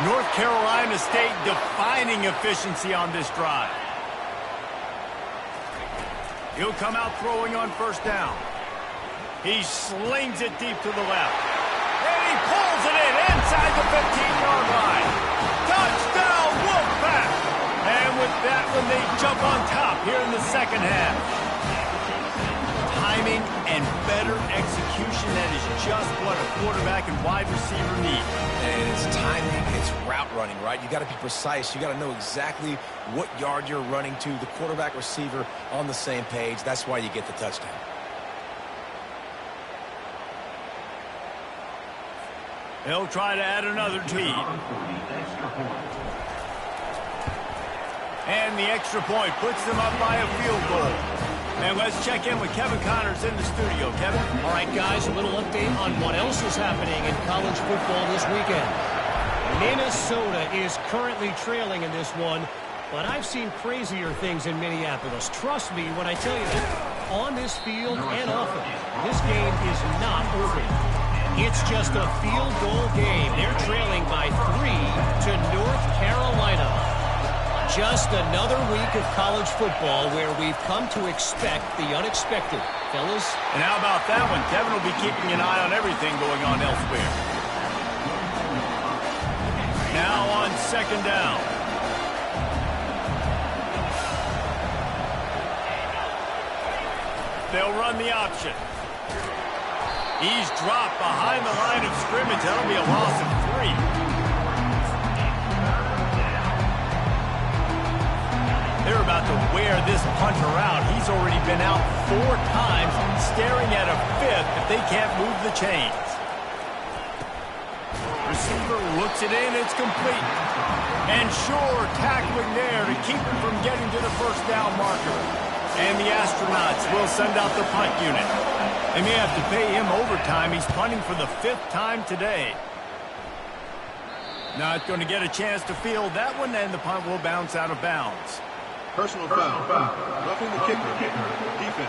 North Carolina State defining efficiency on this drive. He'll come out throwing on 1st down. He slings it deep to the left. And he pulls it in inside the 15-yard line. Touchdown, Wolfpack! And with that one, they jump on top here in the 2nd half. Timing and better execution, that is just what a quarterback and wide receiver need. And it's timing, it's route running, right? You got to be precise. You got to know exactly what yard you're running to. The quarterback receiver on the same page. That's why you get the touchdown. He'll try to add another lead. And the extra point puts them up by a field goal. And let's check in with Kevin Connors in the studio. Kevin? All right, guys, a little update on what else is happening in college football this weekend. Minnesota is currently trailing in this one, but I've seen crazier things in Minneapolis. Trust me when I tell you that on this field and off it, this game is not over. It's just a field goal game. They're trailing by 3 to North Carolina. Just another week of college football where we've come to expect the unexpected. Fellas? And how about that one? Kevin will be keeping an eye on everything going on elsewhere. Now on second down. They'll run the option. He's dropped behind the line of scrimmage. That'll be a loss of 3. They're about to wear this punter out. He's already been out 4 times, staring at a 5th if they can't move the chains. Receiver looks it in. It's complete. And sure, tackling there to keep him from getting to the first down marker. And the Astronauts will send out the punt unit. They may have to pay him overtime. He's punting for the 5th time today. Not going to get a chance to field that one, and the punt will bounce out of bounds. Personal foul. Roughing the kicker. Defense.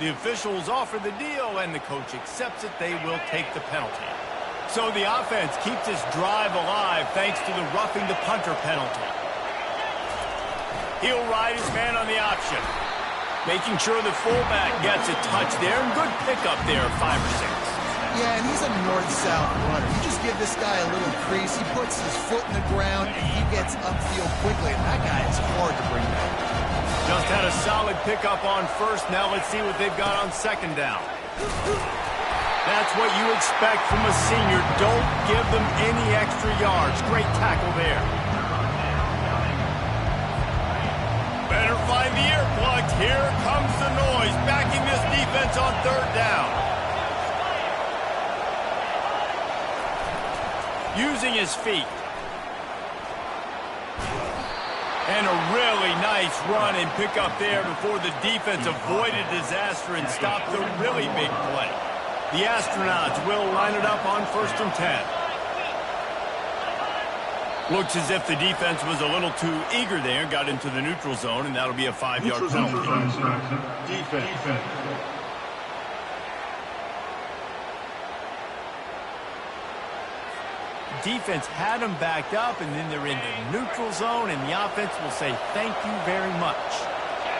The officials offer the deal, and the coach accepts it. They will take the penalty. So the offense keeps this drive alive thanks to the roughing the punter penalty. He'll ride his man on the option. Making sure the fullback gets a touch there, and good pickup there, 5 or 6. Yeah, and he's a north-south runner. You just give this guy a little crease, he puts his foot in the ground, and he gets upfield quickly. And that guy is hard to bring back. Just had a solid pickup on first. Now let's see what they've got on second down. That's what you expect from a senior. Don't give them any extra yards. Great tackle there. Better find the earplugs. Here comes the noise, backing this defense on third down. Using his feet. And a really nice run and pick up there before the defense avoided disaster and stopped the really big play. The Astronauts will line it up on 1st and 10. Looks as if the defense was a little too eager there, got into the neutral zone, and that'll be a 5-yard penalty. Defense. Defense had them backed up, and then they're in the neutral zone, and the offense will say thank you very much.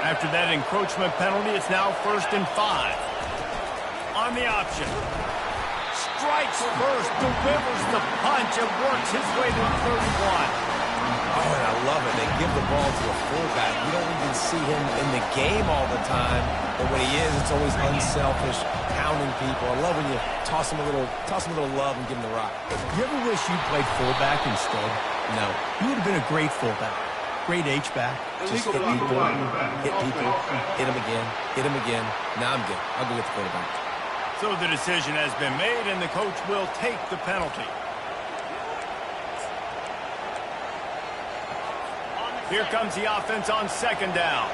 After that encroachment penalty, it's now 1st and 5. On the option. Strikes first, delivers the punch, and works his way to the 31. Oh, and I love it. They give the ball to a fullback. You don't even see him in the game all the time, but when he is, it's always unselfish, pounding people. I love when you toss him a little love and give him the rock. You ever wish you played fullback instead? No. You would have been a great fullback. Great H-back. Just hit people, hit him again. Now I'm good. I'll go with the quarterback. So the decision has been made, and the coach will take the penalty. Here comes the offense on second down.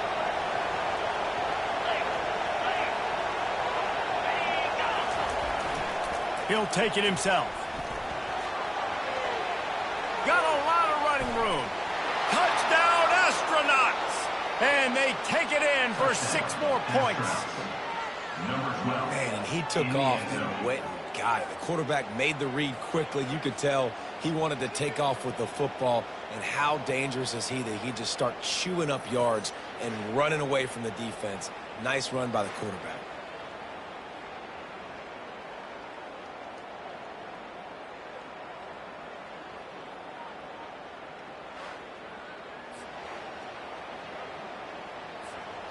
He'll take it himself. Got a lot of running room. Touchdown, Astronauts! And they take it in for 6 more points. Man, and he took off and went and got it. The quarterback made the read quickly. You could tell he wanted to take off with the football. And how dangerous is he that he just start chewing up yards and running away from the defense. Nice run by the quarterback.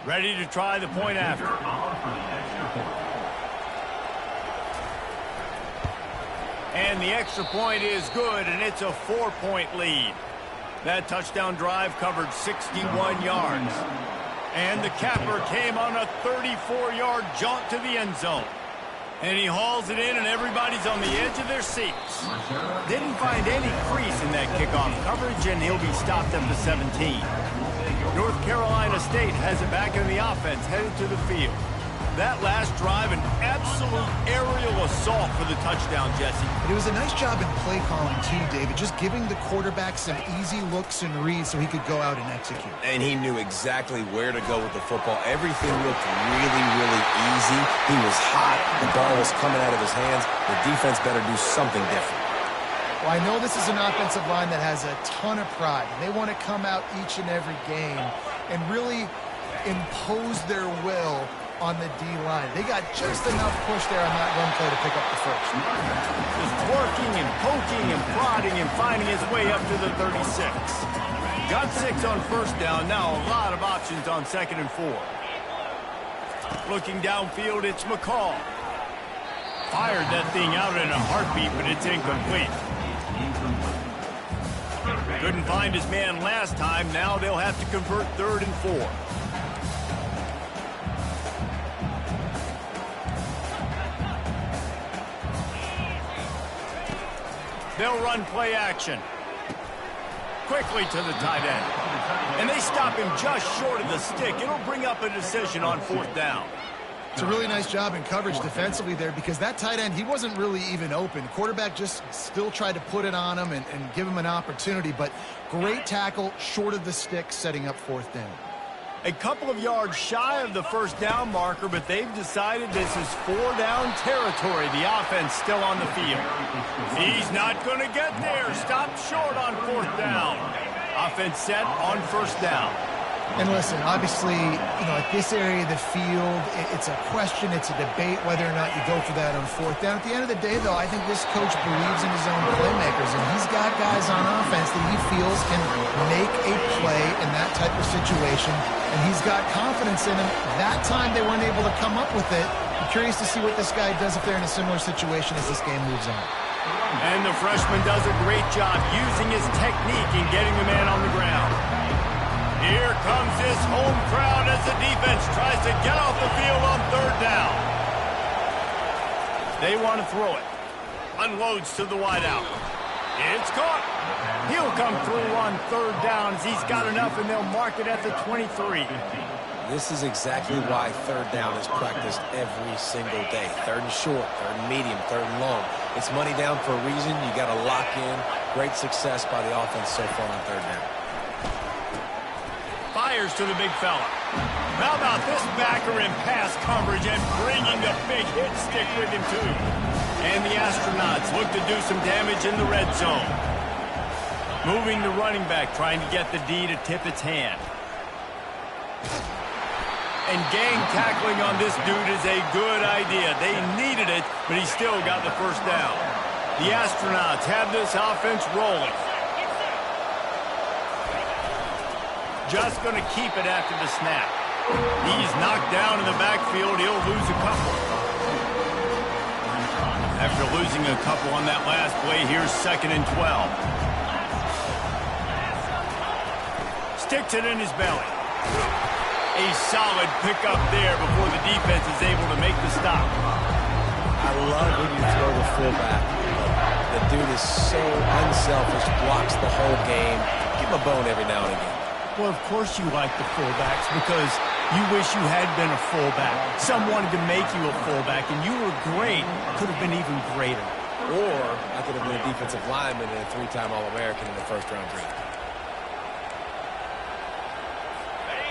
Ready to try the point after. And the extra point is good, and it's a 4-point lead. That touchdown drive covered 61 yards. And the capper came on a 34-yard jaunt to the end zone. And he hauls it in, and everybody's on the edge of their seats. Didn't find any crease in that kickoff coverage, and he'll be stopped at the 17. North Carolina State has it back in the offense, headed to the field. That last drive, an absolute aerial assault for the touchdown, Jesse. It was a nice job in play calling, too, David, just giving the quarterback some easy looks and reads so he could go out and execute. And he knew exactly where to go with the football. Everything looked really, really easy. He was hot. The ball was coming out of his hands. The defense better do something different. Well, I know this is an offensive line that has a ton of pride. They want to come out each and every game and really impose their will on the D-line. They got just enough push there on that run play to pick up the first. Just twerking and poking and prodding and finding his way up to the 36. Got 6 on first down. Now a lot of options on 2nd and 4. Looking downfield, it's McCall. Fired that thing out in a heartbeat, but it's incomplete. Couldn't find his man last time. Now they'll have to convert 3rd and 4. They'll run play action. Quickly to the tight end. And they stop him just short of the stick. It'll bring up a decision on 4th down. It's a really nice job in coverage defensively there because that tight end, he wasn't really even open. Quarterback just still tried to put it on him and give him an opportunity, but great tackle short of the stick, setting up 4th down. A couple of yards shy of the first down marker, but they've decided this is 4-down territory. The offense still on the field. He's not going to get there. Stopped short on 4th down. Offense set on 1st down. And listen, obviously, at this area of the field, it's a question, it's a debate whether or not you go for that on 4th down. At the end of the day, though, I think this coach believes in his own playmakers, and he's got guys on offense that he feels can make a play in that type of situation, and he's got confidence in him. That time they weren't able to come up with it. I'm curious to see what this guy does if they're in a similar situation as this game moves on. And the freshman does a great job using his technique in getting the man on the ground. Here comes his home crowd as the defense tries to get off the field on 3rd down. They want to throw it. Unloads to the wideout. It's caught. He'll come through on 3rd down as he's got enough, and they'll mark it at the 23. This is exactly why 3rd down is practiced every single day. 3rd and short, 3rd and medium, 3rd and long. It's money down for a reason. You got to lock in. Great success by the offense so far on 3rd down. Fires to the big fella. How about this backer in pass coverage and bringing the big hit stick with him, too. And the Astronauts look to do some damage in the red zone. Moving the running back, trying to get the D to tip its hand. And gang tackling on this dude is a good idea. They needed it, but he still got the 1st down. The Astronauts have this offense rolling. Just going to keep it after the snap. He's knocked down in the backfield. He'll lose a couple. After losing a couple on that last play, here's 2nd and 12. Sticks it in his belly. A solid pickup there before the defense is able to make the stop. I love when you throw the fullback. The dude is so unselfish, blocks the whole game. Give him a bone every now and again. Well, of course you like the fullbacks because you wish you had been a fullback. Some wanted to make you a fullback, and you were great. Could have been even greater. Or I could have been a defensive lineman and a 3-time All-American in the 1st-round draft.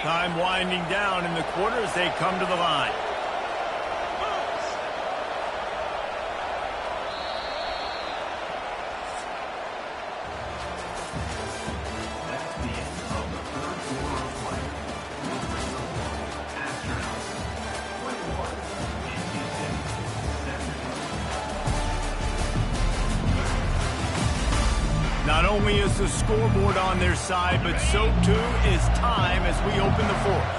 Time winding down in the quarter as they come to the line. Not only is the scoreboard on their side, but so too is time as we open the 4th.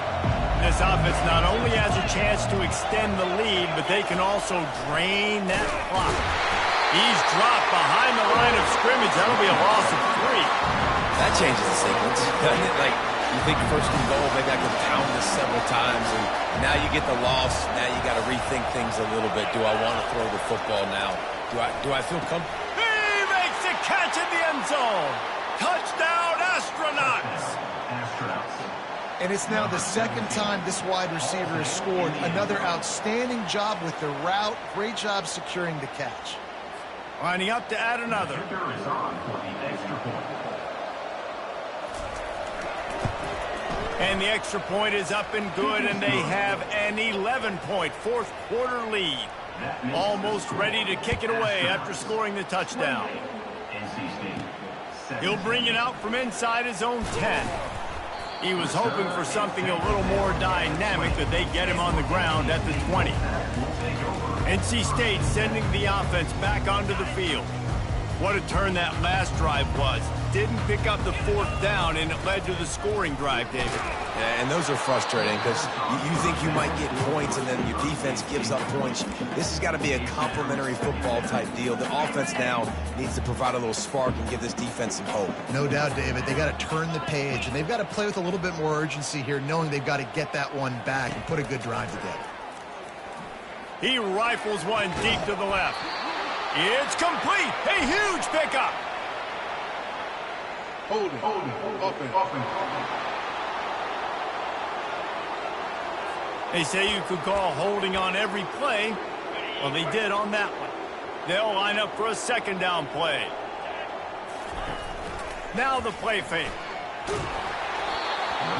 This offense not only has a chance to extend the lead, but they can also drain that clock. He's dropped behind the line of scrimmage. That'll be a loss of 3. That changes the sequence, doesn't it? Like, You think first and goal, maybe I could pound this several times, and now you get the loss. Now you got to rethink things a little bit. Do I want to throw the football now? Do I feel comfortable? He makes a catch in the end zone. Touchdown, Astronauts. And it's now the second time this wide receiver has scored. Another outstanding job with the route. Great job securing the catch. Lining up to add another. Kicker is on for the extra point. And the extra point is up and good, and they have an 11-point fourth quarter lead. Almost ready to kick it away after scoring the touchdown. He'll bring it out from inside his own 10. He was hoping for something a little more dynamic, that they get him on the ground at the 20. NC State sending the offense back onto the field. What a turn that last drive was. Didn't pick up the fourth down, and it led to the scoring drive, David. Yeah, and those are frustrating because you think you might get points, and then your defense gives up points. This has got to be a complementary football type deal. The offense now needs to provide a little spark and give this defense some hope. No doubt, David. They got to turn the page, and they've got to play with a little bit more urgency here, knowing they've got to get that one back and put a good drive together. He rifles one deep to the left. It's complete. A huge pickup. Holding. Offense. They say you could call holding on every play. Well, they did on that one. They'll line up for a second down play. Now the play fake.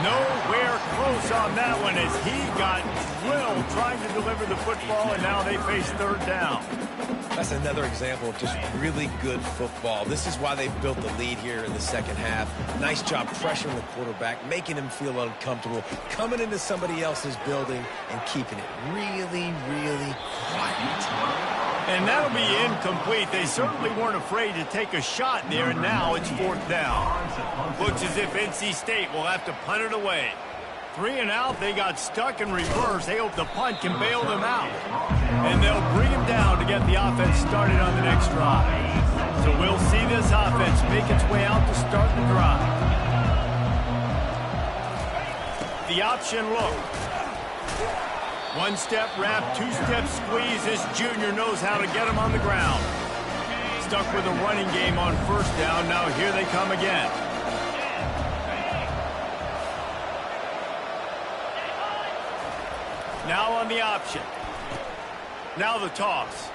Nowhere close on that one as he got drilled trying to deliver the football, and now they face third down. That's another example of just really good football. This is why they built the lead here in the second half. Nice job pressuring the quarterback, making him feel uncomfortable, coming into somebody else's building and keeping it really, really quiet. And that'll be incomplete. They certainly weren't afraid to take a shot there, and now it's fourth down. Looks as if NC State will have to punt it away. 3 and out, they got stuck in reverse. They hope the punt can bail them out. And they'll bring him down to get the offense started on the next drive. So we'll see this offense make its way out to start the drive. The option look. One-step wrap, two-step squeeze. This junior knows how to get him on the ground. Stuck with a running game on first down. Now here they come again. Now on the option. Now the toss.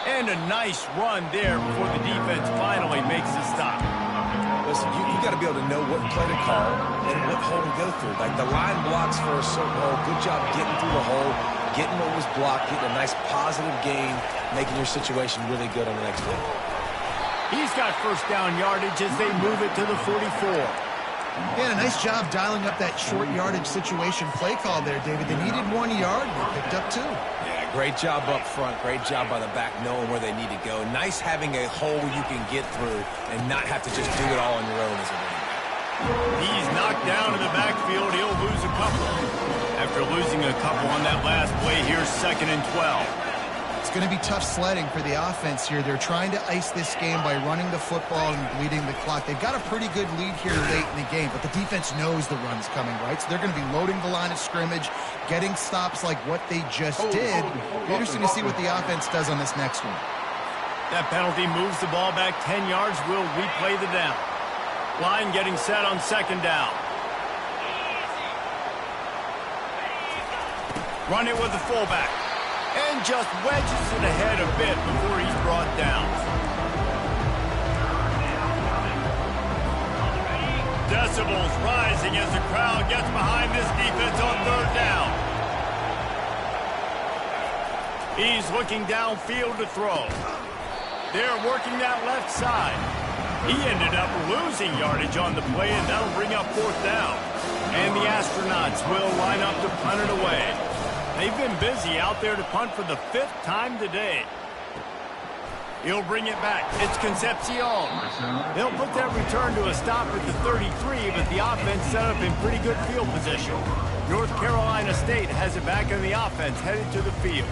And a nice run there before the defense finally makes the stop. Listen, you got to be able to know what play to call and what hole to go through. Like the line blocks for a certain hole. Good job getting through the hole, getting what was blocked, getting a nice positive gain, making your situation really good on the next play. He's got first down yardage as they move it to the 44. Yeah, a nice job dialing up that short yardage situation play call there, David. They needed 1 yard, and they picked up 2. Yeah, great job up front. Great job by the back knowing where they need to go. Nice having a hole you can get through and not have to just do it all on your own as a running back. He's knocked down in the backfield. He'll lose a couple. After losing a couple on that last play, here's 2nd and 12. It's going to be tough sledding for the offense here. They're trying to ice this game by running the football and bleeding the clock. They've got a pretty good lead here late in the game, but the defense knows the run's coming, right? So they're going to be loading the line of scrimmage, getting stops like what they just did. Interesting to see what the offense does on this next one. That penalty moves the ball back 10 yards. We'll replay the down. Line getting set on 2nd down. Run it with the fullback. And just wedges it ahead a bit before he's brought down. Decibels rising as the crowd gets behind this defense on 3rd down. He's looking downfield to throw. They're working that left side. He ended up losing yardage on the play, and that'll bring up 4th down. And the Astronauts will line up to punt it away. They've been busy out there to punt for the 5th time today. He'll bring it back. It's Concepcion. They'll put that return to a stop at the 33, but the offense set up in pretty good field position. North Carolina State has it back in the offense, headed to the field.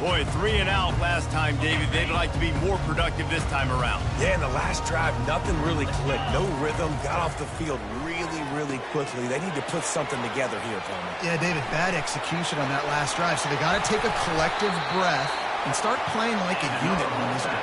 Boy, 3 and out last time, David. They'd like to be more productive this time around. Yeah, in the last drive, nothing really clicked. No rhythm, got off the field really quickly. They need to put something together here, Palmer. Yeah, David, bad execution on that last drive. So they got to take a collective breath and start playing like a unit on this one.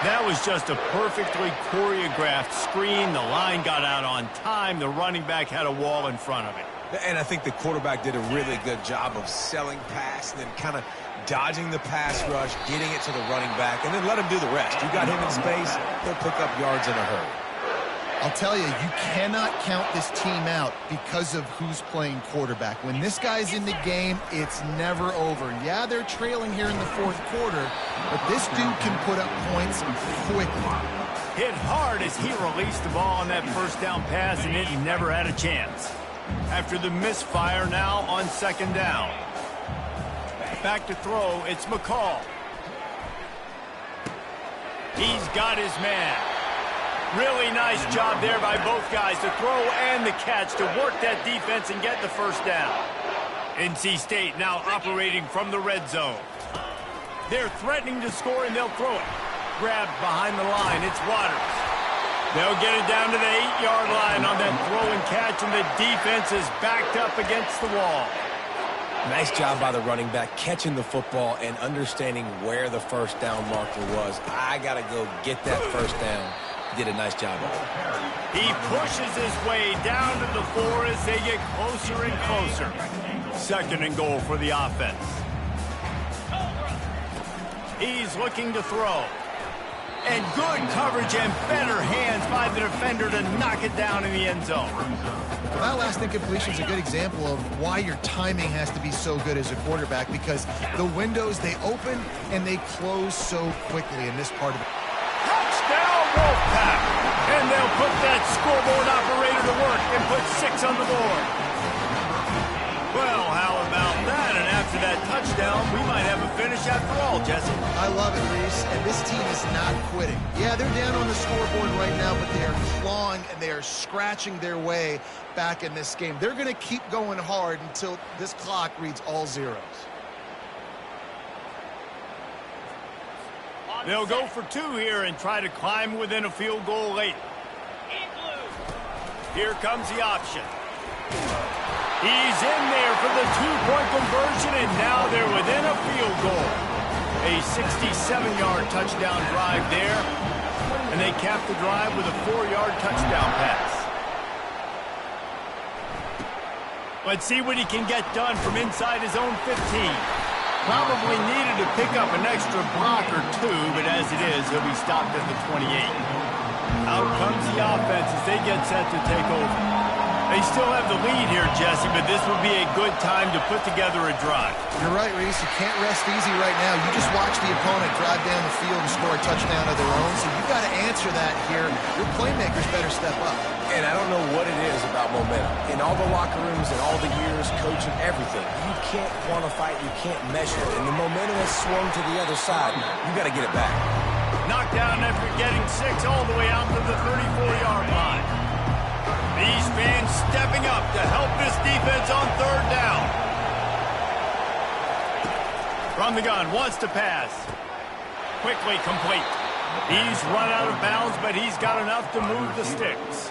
That was just a perfectly choreographed screen. The line got out on time. The running back had a wall in front of it. And I think the quarterback did a really good job of selling pass and then kind of dodging the pass rush, getting it to the running back, and then let him do the rest. You got him in space, he'll pick up yards in a hurry. I'll tell you, you cannot count this team out because of who's playing quarterback. When this guy's in the game, it's never over. Yeah, they're trailing here in the fourth quarter, but this dude can put up points quickly. Hit hard as he released the ball on that first down pass, and it never had a chance. After the misfire, now on second down. Back to throw, it's McCall. He's got his man. Really nice job there by both guys, the throw and the catch, to work that defense and get the first down. NC State now operating from the red zone. They're threatening to score, and they'll throw it. Grabbed behind the line, it's Waters. They'll get it down to the 8-yard line on that throw and catch, and the defense is backed up against the wall. Nice job by the running back, catching the football and understanding where the first down marker was. I got to go get that first down. Did a nice job of it. He pushes his way down to the 4 as they get closer and closer. Second and goal for the offense. He's looking to throw. And good coverage and better hands by the defender to knock it down in the end zone. Well, that last incompletion is a good example of why your timing has to be so good as a quarterback, because the windows, they open and they close so quickly in this part of it. Touchdown, Wolfpack! And they'll put that scoreboard operator to work and put 6 on the board. Well, how about that? And after that touchdown, we might have a finish after all, Jesse. I love it, Reese, and this team is not quitting. Yeah, they're down on the scoreboard right now, but they are clawing and they are scratching their way back in this game. They're going to keep going hard until this clock reads all zeros. They'll go for 2 here and try to climb within a field goal late. Here comes the option. He's in there for the 2-point conversion, and now they're within a field goal. A 67-yard touchdown drive there, and they cap the drive with a 4-yard touchdown pass. Let's see what he can get done from inside his own 15. Probably needed to pick up an extra block or 2, but as it is, he'll be stopped at the 28. Out comes the offense as they get set to take over. They still have the lead here, Jesse, but this would be a good time to put together a drive. You're right, Reese. You can't rest easy right now. You just watch the opponent drive down the field and score a touchdown of their own, so you've got to answer that here. Your playmakers better step up. And I don't know what it is about momentum. In all the locker rooms and all the years, coaching, everything, you can't quantify it, you can't measure it. And the momentum has swung to the other side. You got to get it back. Knocked down after getting 6 all the way out to the 34-yard line. These fans stepping up to help this defense on 3rd down. From the gun, wants to pass. Quickly complete. He's run out of bounds, but he's got enough to move the sticks.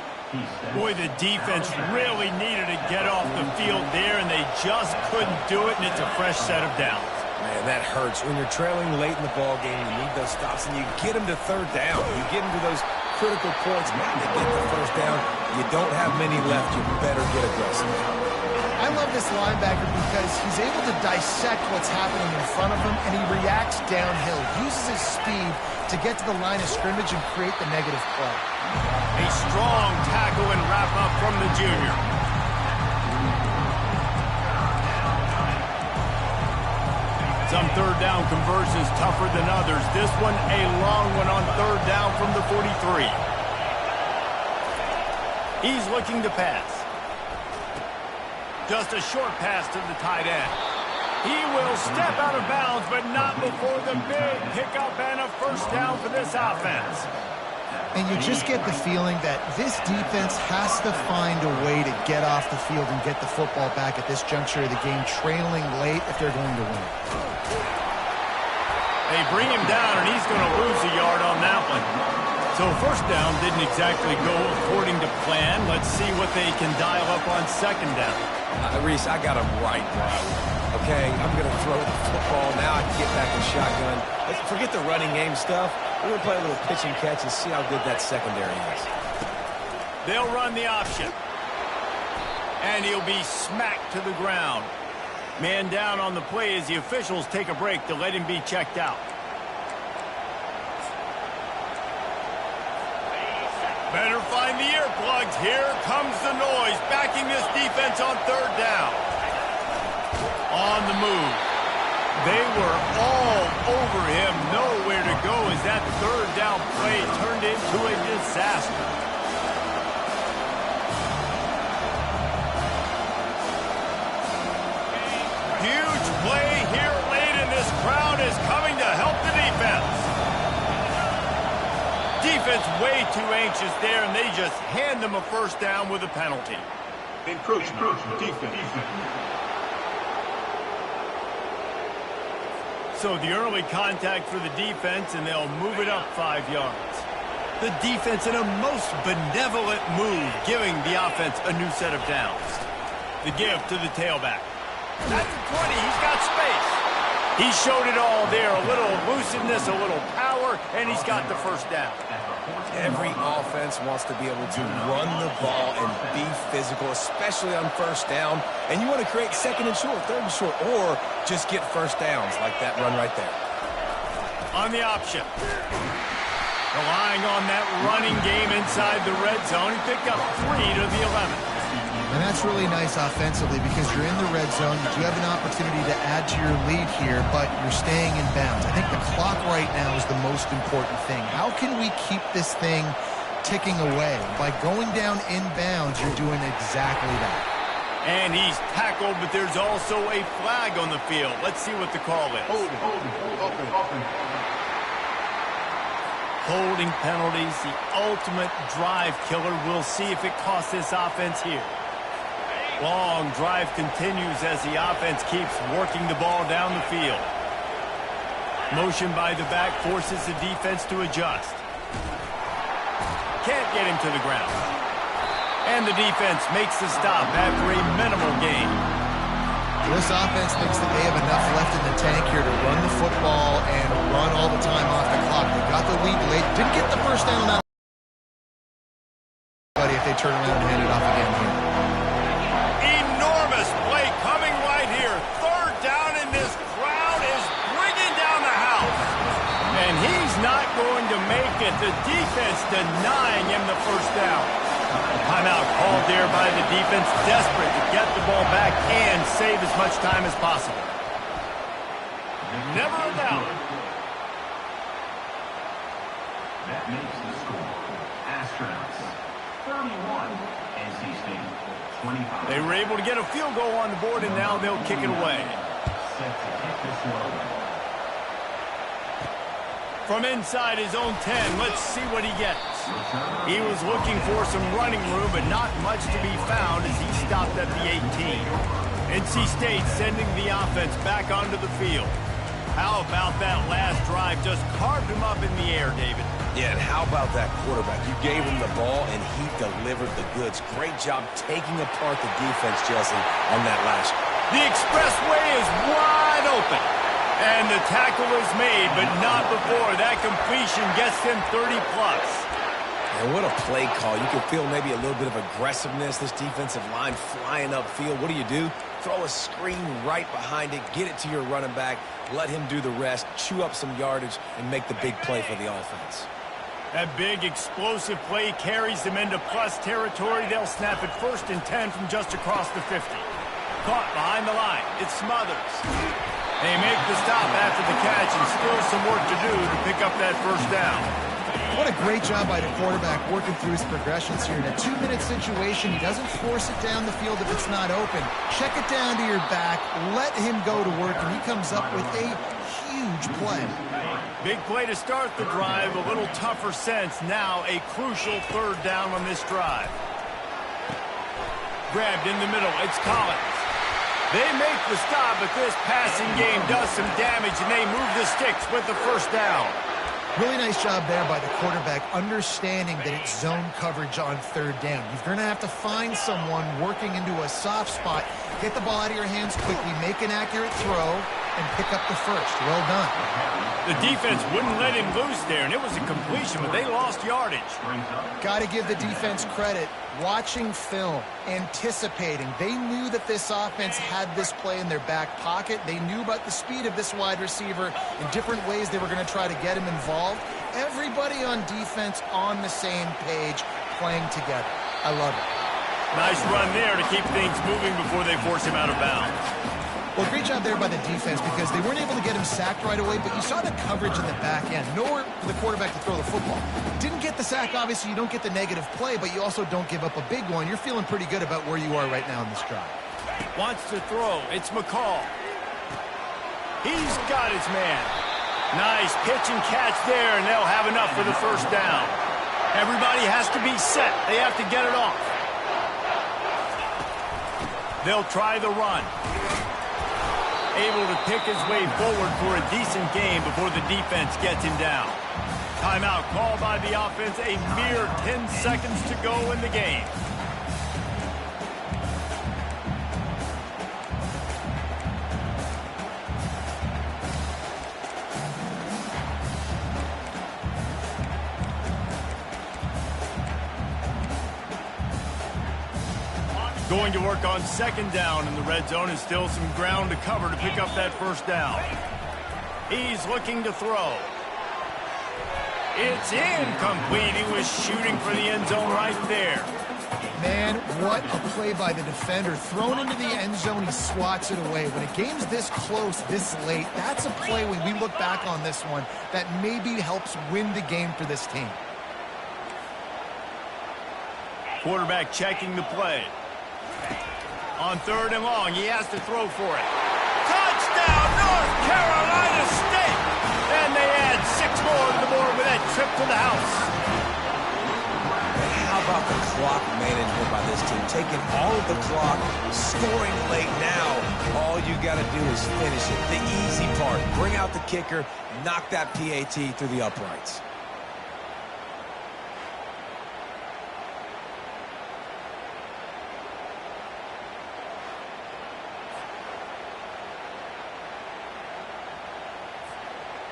Boy, the defense really needed to get off the field there, and they just couldn't do it, and it's a fresh set of downs. Man, that hurts. When you're trailing late in the ball game, you need those stops, and you get them to 3rd down. You get them to those critical points, man, to get the first down. You don't have many left. You better get aggressive. I love this linebacker because he's able to dissect what's happening in front of him, and he reacts downhill, uses his speed to get to the line of scrimmage and create the negative play. A strong tackle and wrap-up from the junior. Some 3rd down conversions tougher than others. This one a long one on 3rd down from the 43. He's looking to pass. Just a short pass to the tight end. He will step out of bounds, but not before the big pickup and a first down for this offense. And you just get the feeling that this defense has to find a way to get off the field and get the football back at this juncture of the game, trailing late if they're going to win. They bring him down, and he's going to lose a yard on that one. So first down didn't exactly go according to plan. Let's see what they can dial up on second down. Reese, I got him right now. Okay, I'm going to throw the football. Now I can get back in shotgun. Forget the running game stuff. We're going to play a little pitch and catch and see how good that secondary is. They'll run the option. And he'll be smacked to the ground. Man down on the play as the officials take a break to let him be checked out. Better find the earplugs. Here comes the noise, backing this defense on third down. On the move. They were all over him, nowhere to go as that third down play turned into a disaster. Huge play here late, and this crowd is coming to help the defense. Defense way too anxious there, and they just hand them a first down with a penalty. Encroachment, defense. So the early contact for the defense, and they'll move it up 5 yards. The defense in a most benevolent move, giving the offense a new set of downs. The give to the tailback. At the 20, he's got space. He showed it all there, a little elusiveness, a little power, and he's got the first down. Every offense wants to be able to run the ball and be physical, especially on first down. And you want to create second and short, third and short, or just get first downs like that run right there. On the option. Relying on that running game inside the red zone. He picked up 3 to the 11. And that's really nice offensively because you're in the red zone. You do have an opportunity to add to your lead here, but you're staying in bounds. I think the clock right now is the most important thing. How can we keep this thing ticking away? By going down in bounds, you're doing exactly that. And he's tackled, but there's also a flag on the field. Let's see what the call is. Holding penalties, the ultimate drive killer. We'll see if it costs this offense here. Long drive continues as the offense keeps working the ball down the field. Motion by the back forces the defense to adjust. Can't get him to the ground. And the defense makes the stop after a minimal gain. This offense thinks that they have enough left in the tank here to run the football and run all the time off the clock. They got the lead late. Didn't get the first down on that. If they turn around and hand it off again here. Enormous play coming right here. Third down, and this crowd is bringing down the house. And he's not going to make it. The defense denying him the first down. Timeout called there by the defense, desperate to get the ball back and save as much time as possible. Never a doubt. That makes the score. Astronauts 31, NC State 25. They were able to get a field goal on the board, and now they'll kick it away. Set to kick this one. From inside his own 10, let's see what he gets. He was looking for some running room, but not much to be found as he stopped at the 18. NC State sending the offense back onto the field. How about that last drive? Just carved him up in the air, David. Yeah, and how about that quarterback? You gave him the ball, and he delivered the goods. Great job taking apart the defense, Jesse, on that last. The expressway is wide open. And the tackle is made, but not before. That completion gets him 30-plus. And what a play call. You can feel maybe a little bit of aggressiveness, this defensive line flying upfield. What do? Throw a screen right behind it, get it to your running back, let him do the rest, chew up some yardage, and make the big play for the offense. That big explosive play carries them into plus territory. They'll snap it 1st and 10 from just across the 50. Caught behind the line. It's Smothers. They make the stop after the catch, and still some work to do to pick up that first down. What a great job by the quarterback working through his progressions here. In a 2-minute situation, he doesn't force it down the field if it's not open. Check it down to your back, let him go to work, and he comes up with a huge play. Big play to start the drive, a little tougher sense. Now a crucial third down on this drive. Grabbed in the middle, it's Collins. They make the stop, but this passing game does some damage, and they move the sticks with the first down. Really nice job there by the quarterback, understanding that it's zone coverage on third down. You're going to have to find someone working into a soft spot, get the ball out of your hands quickly, make an accurate throw, and pick up the first. Well done. The defense wouldn't let him loose there, and it was a completion, but they lost yardage. Got to give the defense credit. Watching film, anticipating. They knew that this offense had this play in their back pocket. They knew about the speed of this wide receiver and different ways they were going to try to get him involved. Everybody on defense on the same page, playing together. I love it. Nice run there to keep things moving before they force him out of bounds. Well, great job there by the defense because they weren't able to get him sacked right away, but you saw the coverage in the back end. Nowhere for the quarterback to throw the football. Didn't get the sack, obviously. You don't get the negative play, but you also don't give up a big one. You're feeling pretty good about where you are right now in this drive. Wants to throw. It's McCall. He's got his man. Nice pitch and catch there, and they'll have enough for the first down. Everybody has to be set. They have to get it off. They'll try the run. Able to pick his way forward for a decent game before the defense gets him down. Timeout called by the offense. A mere 10 seconds to go in the game. Going to work on second down in the red zone, and still some ground to cover to pick up that first down. He's looking to throw. It's incomplete. He was shooting for the end zone right there. Man, what a play by the defender. Thrown into the end zone, he swats it away. When a game's this close, this late, that's a play when we look back on this one that maybe helps win the game for this team. Quarterback checking the play. On third and long, he has to throw for it. Touchdown, North Carolina State! And they add 6 more to the board with that trip to the house. How about the clock management by this team? Taking all of the clock, scoring late now. All you got to do is finish it. The easy part. Bring out the kicker, knock that PAT through the uprights.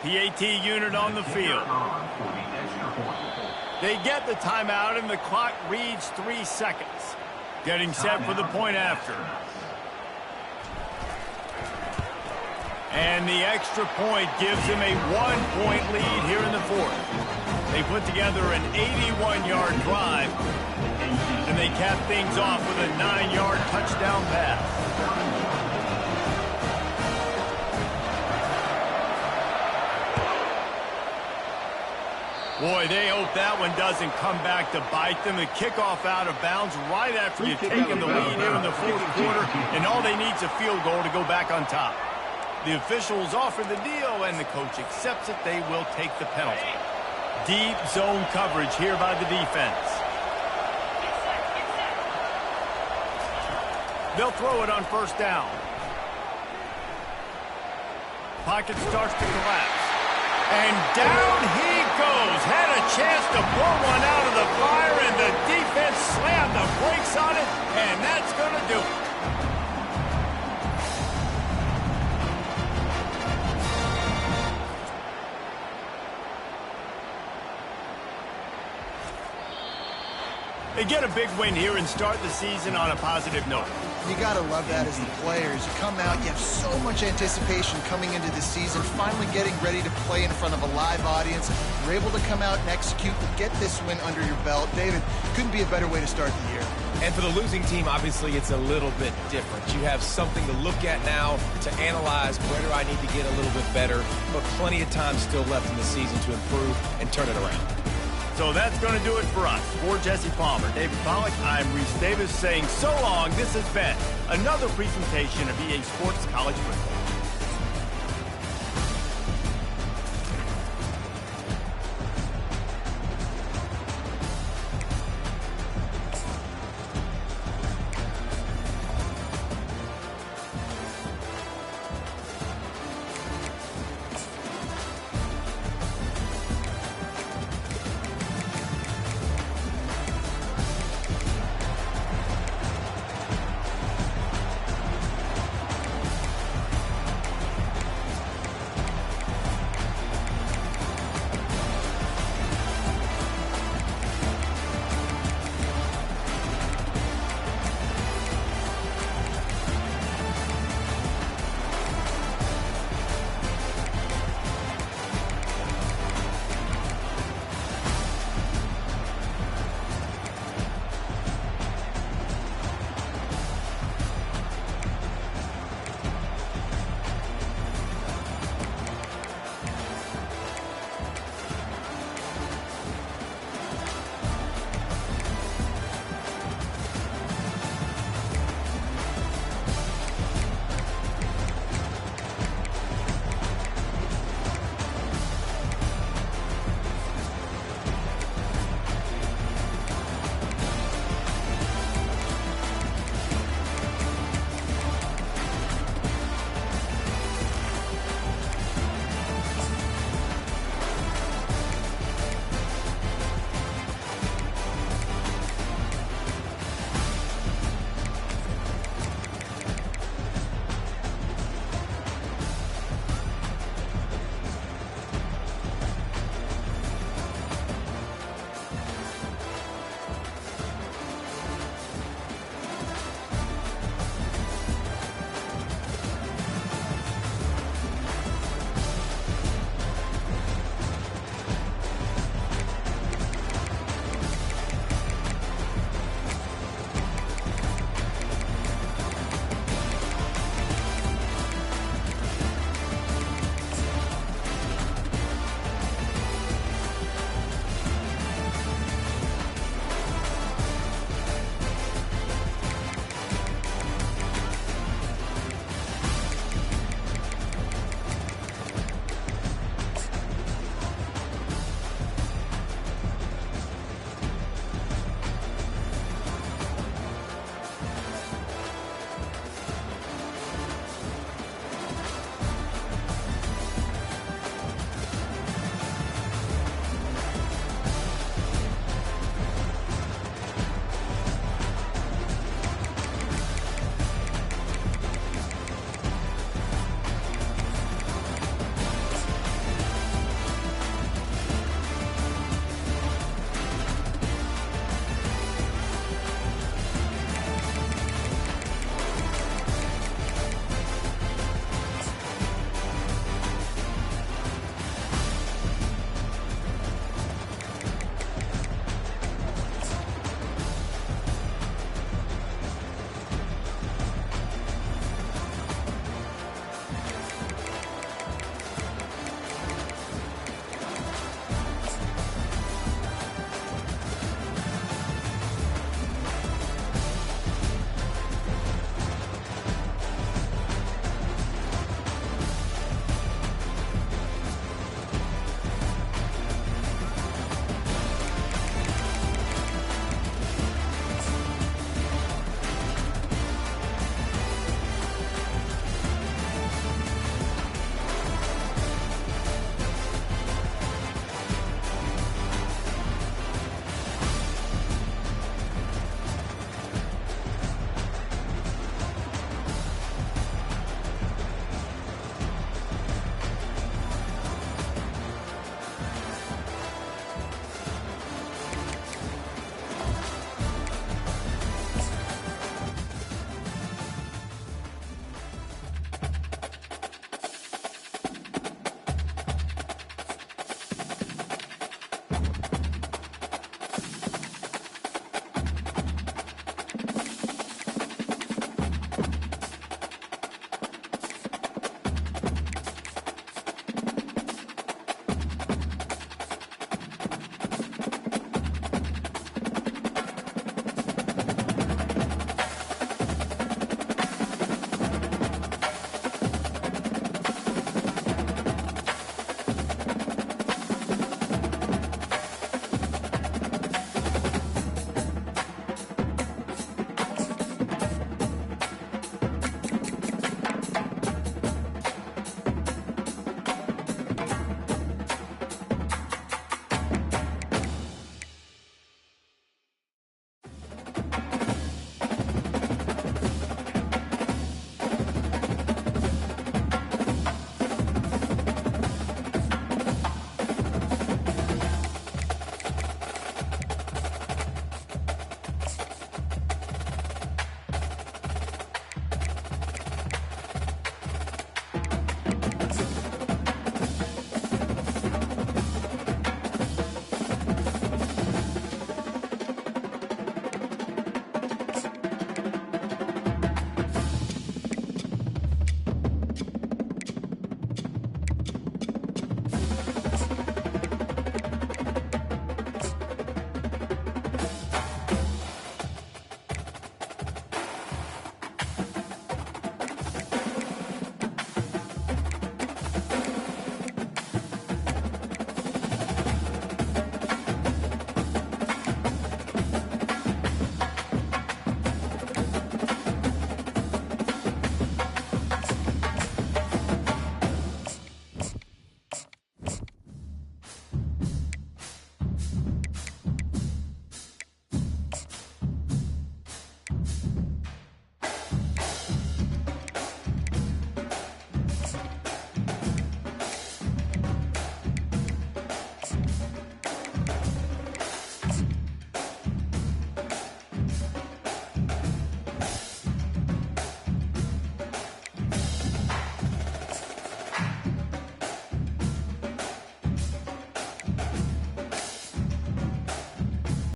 PAT unit on the field. They get the timeout, and the clock reads 3 seconds. Getting set for the point after. And the extra point gives him a 1-point lead here in the fourth. They put together an 81-yard drive, and they cap things off with a 9-yard touchdown pass. Boy, they hope that one doesn't come back to bite them. The kickoff out of bounds right after you've taken the lead here in the fourth quarter, and all they need is a field goal to go back on top. The officials offer the deal, and the coach accepts it. They will take the penalty. Deep zone coverage here by the defense. They'll throw it on first down. Pocket starts to collapse. And down he goes. Had a chance to pull one out of the fire, and the defense slammed the brakes on it, and that's going to do it. They get a big win here and start the season on a positive note. You got to love that as the players. You come out, you have so much anticipation coming into the season, finally getting ready to play in front of a live audience. You're able to come out and execute and get this win under your belt. David, couldn't be a better way to start the year. And for the losing team, obviously, it's a little bit different. You have something to look at now to analyze where do I need to get a little bit better, but plenty of time still left in the season to improve and turn it around. So that's going to do it for us. For Jesse Palmer, David Pollack, I'm Reese Davis saying so long. This has been another presentation of EA Sports College Football.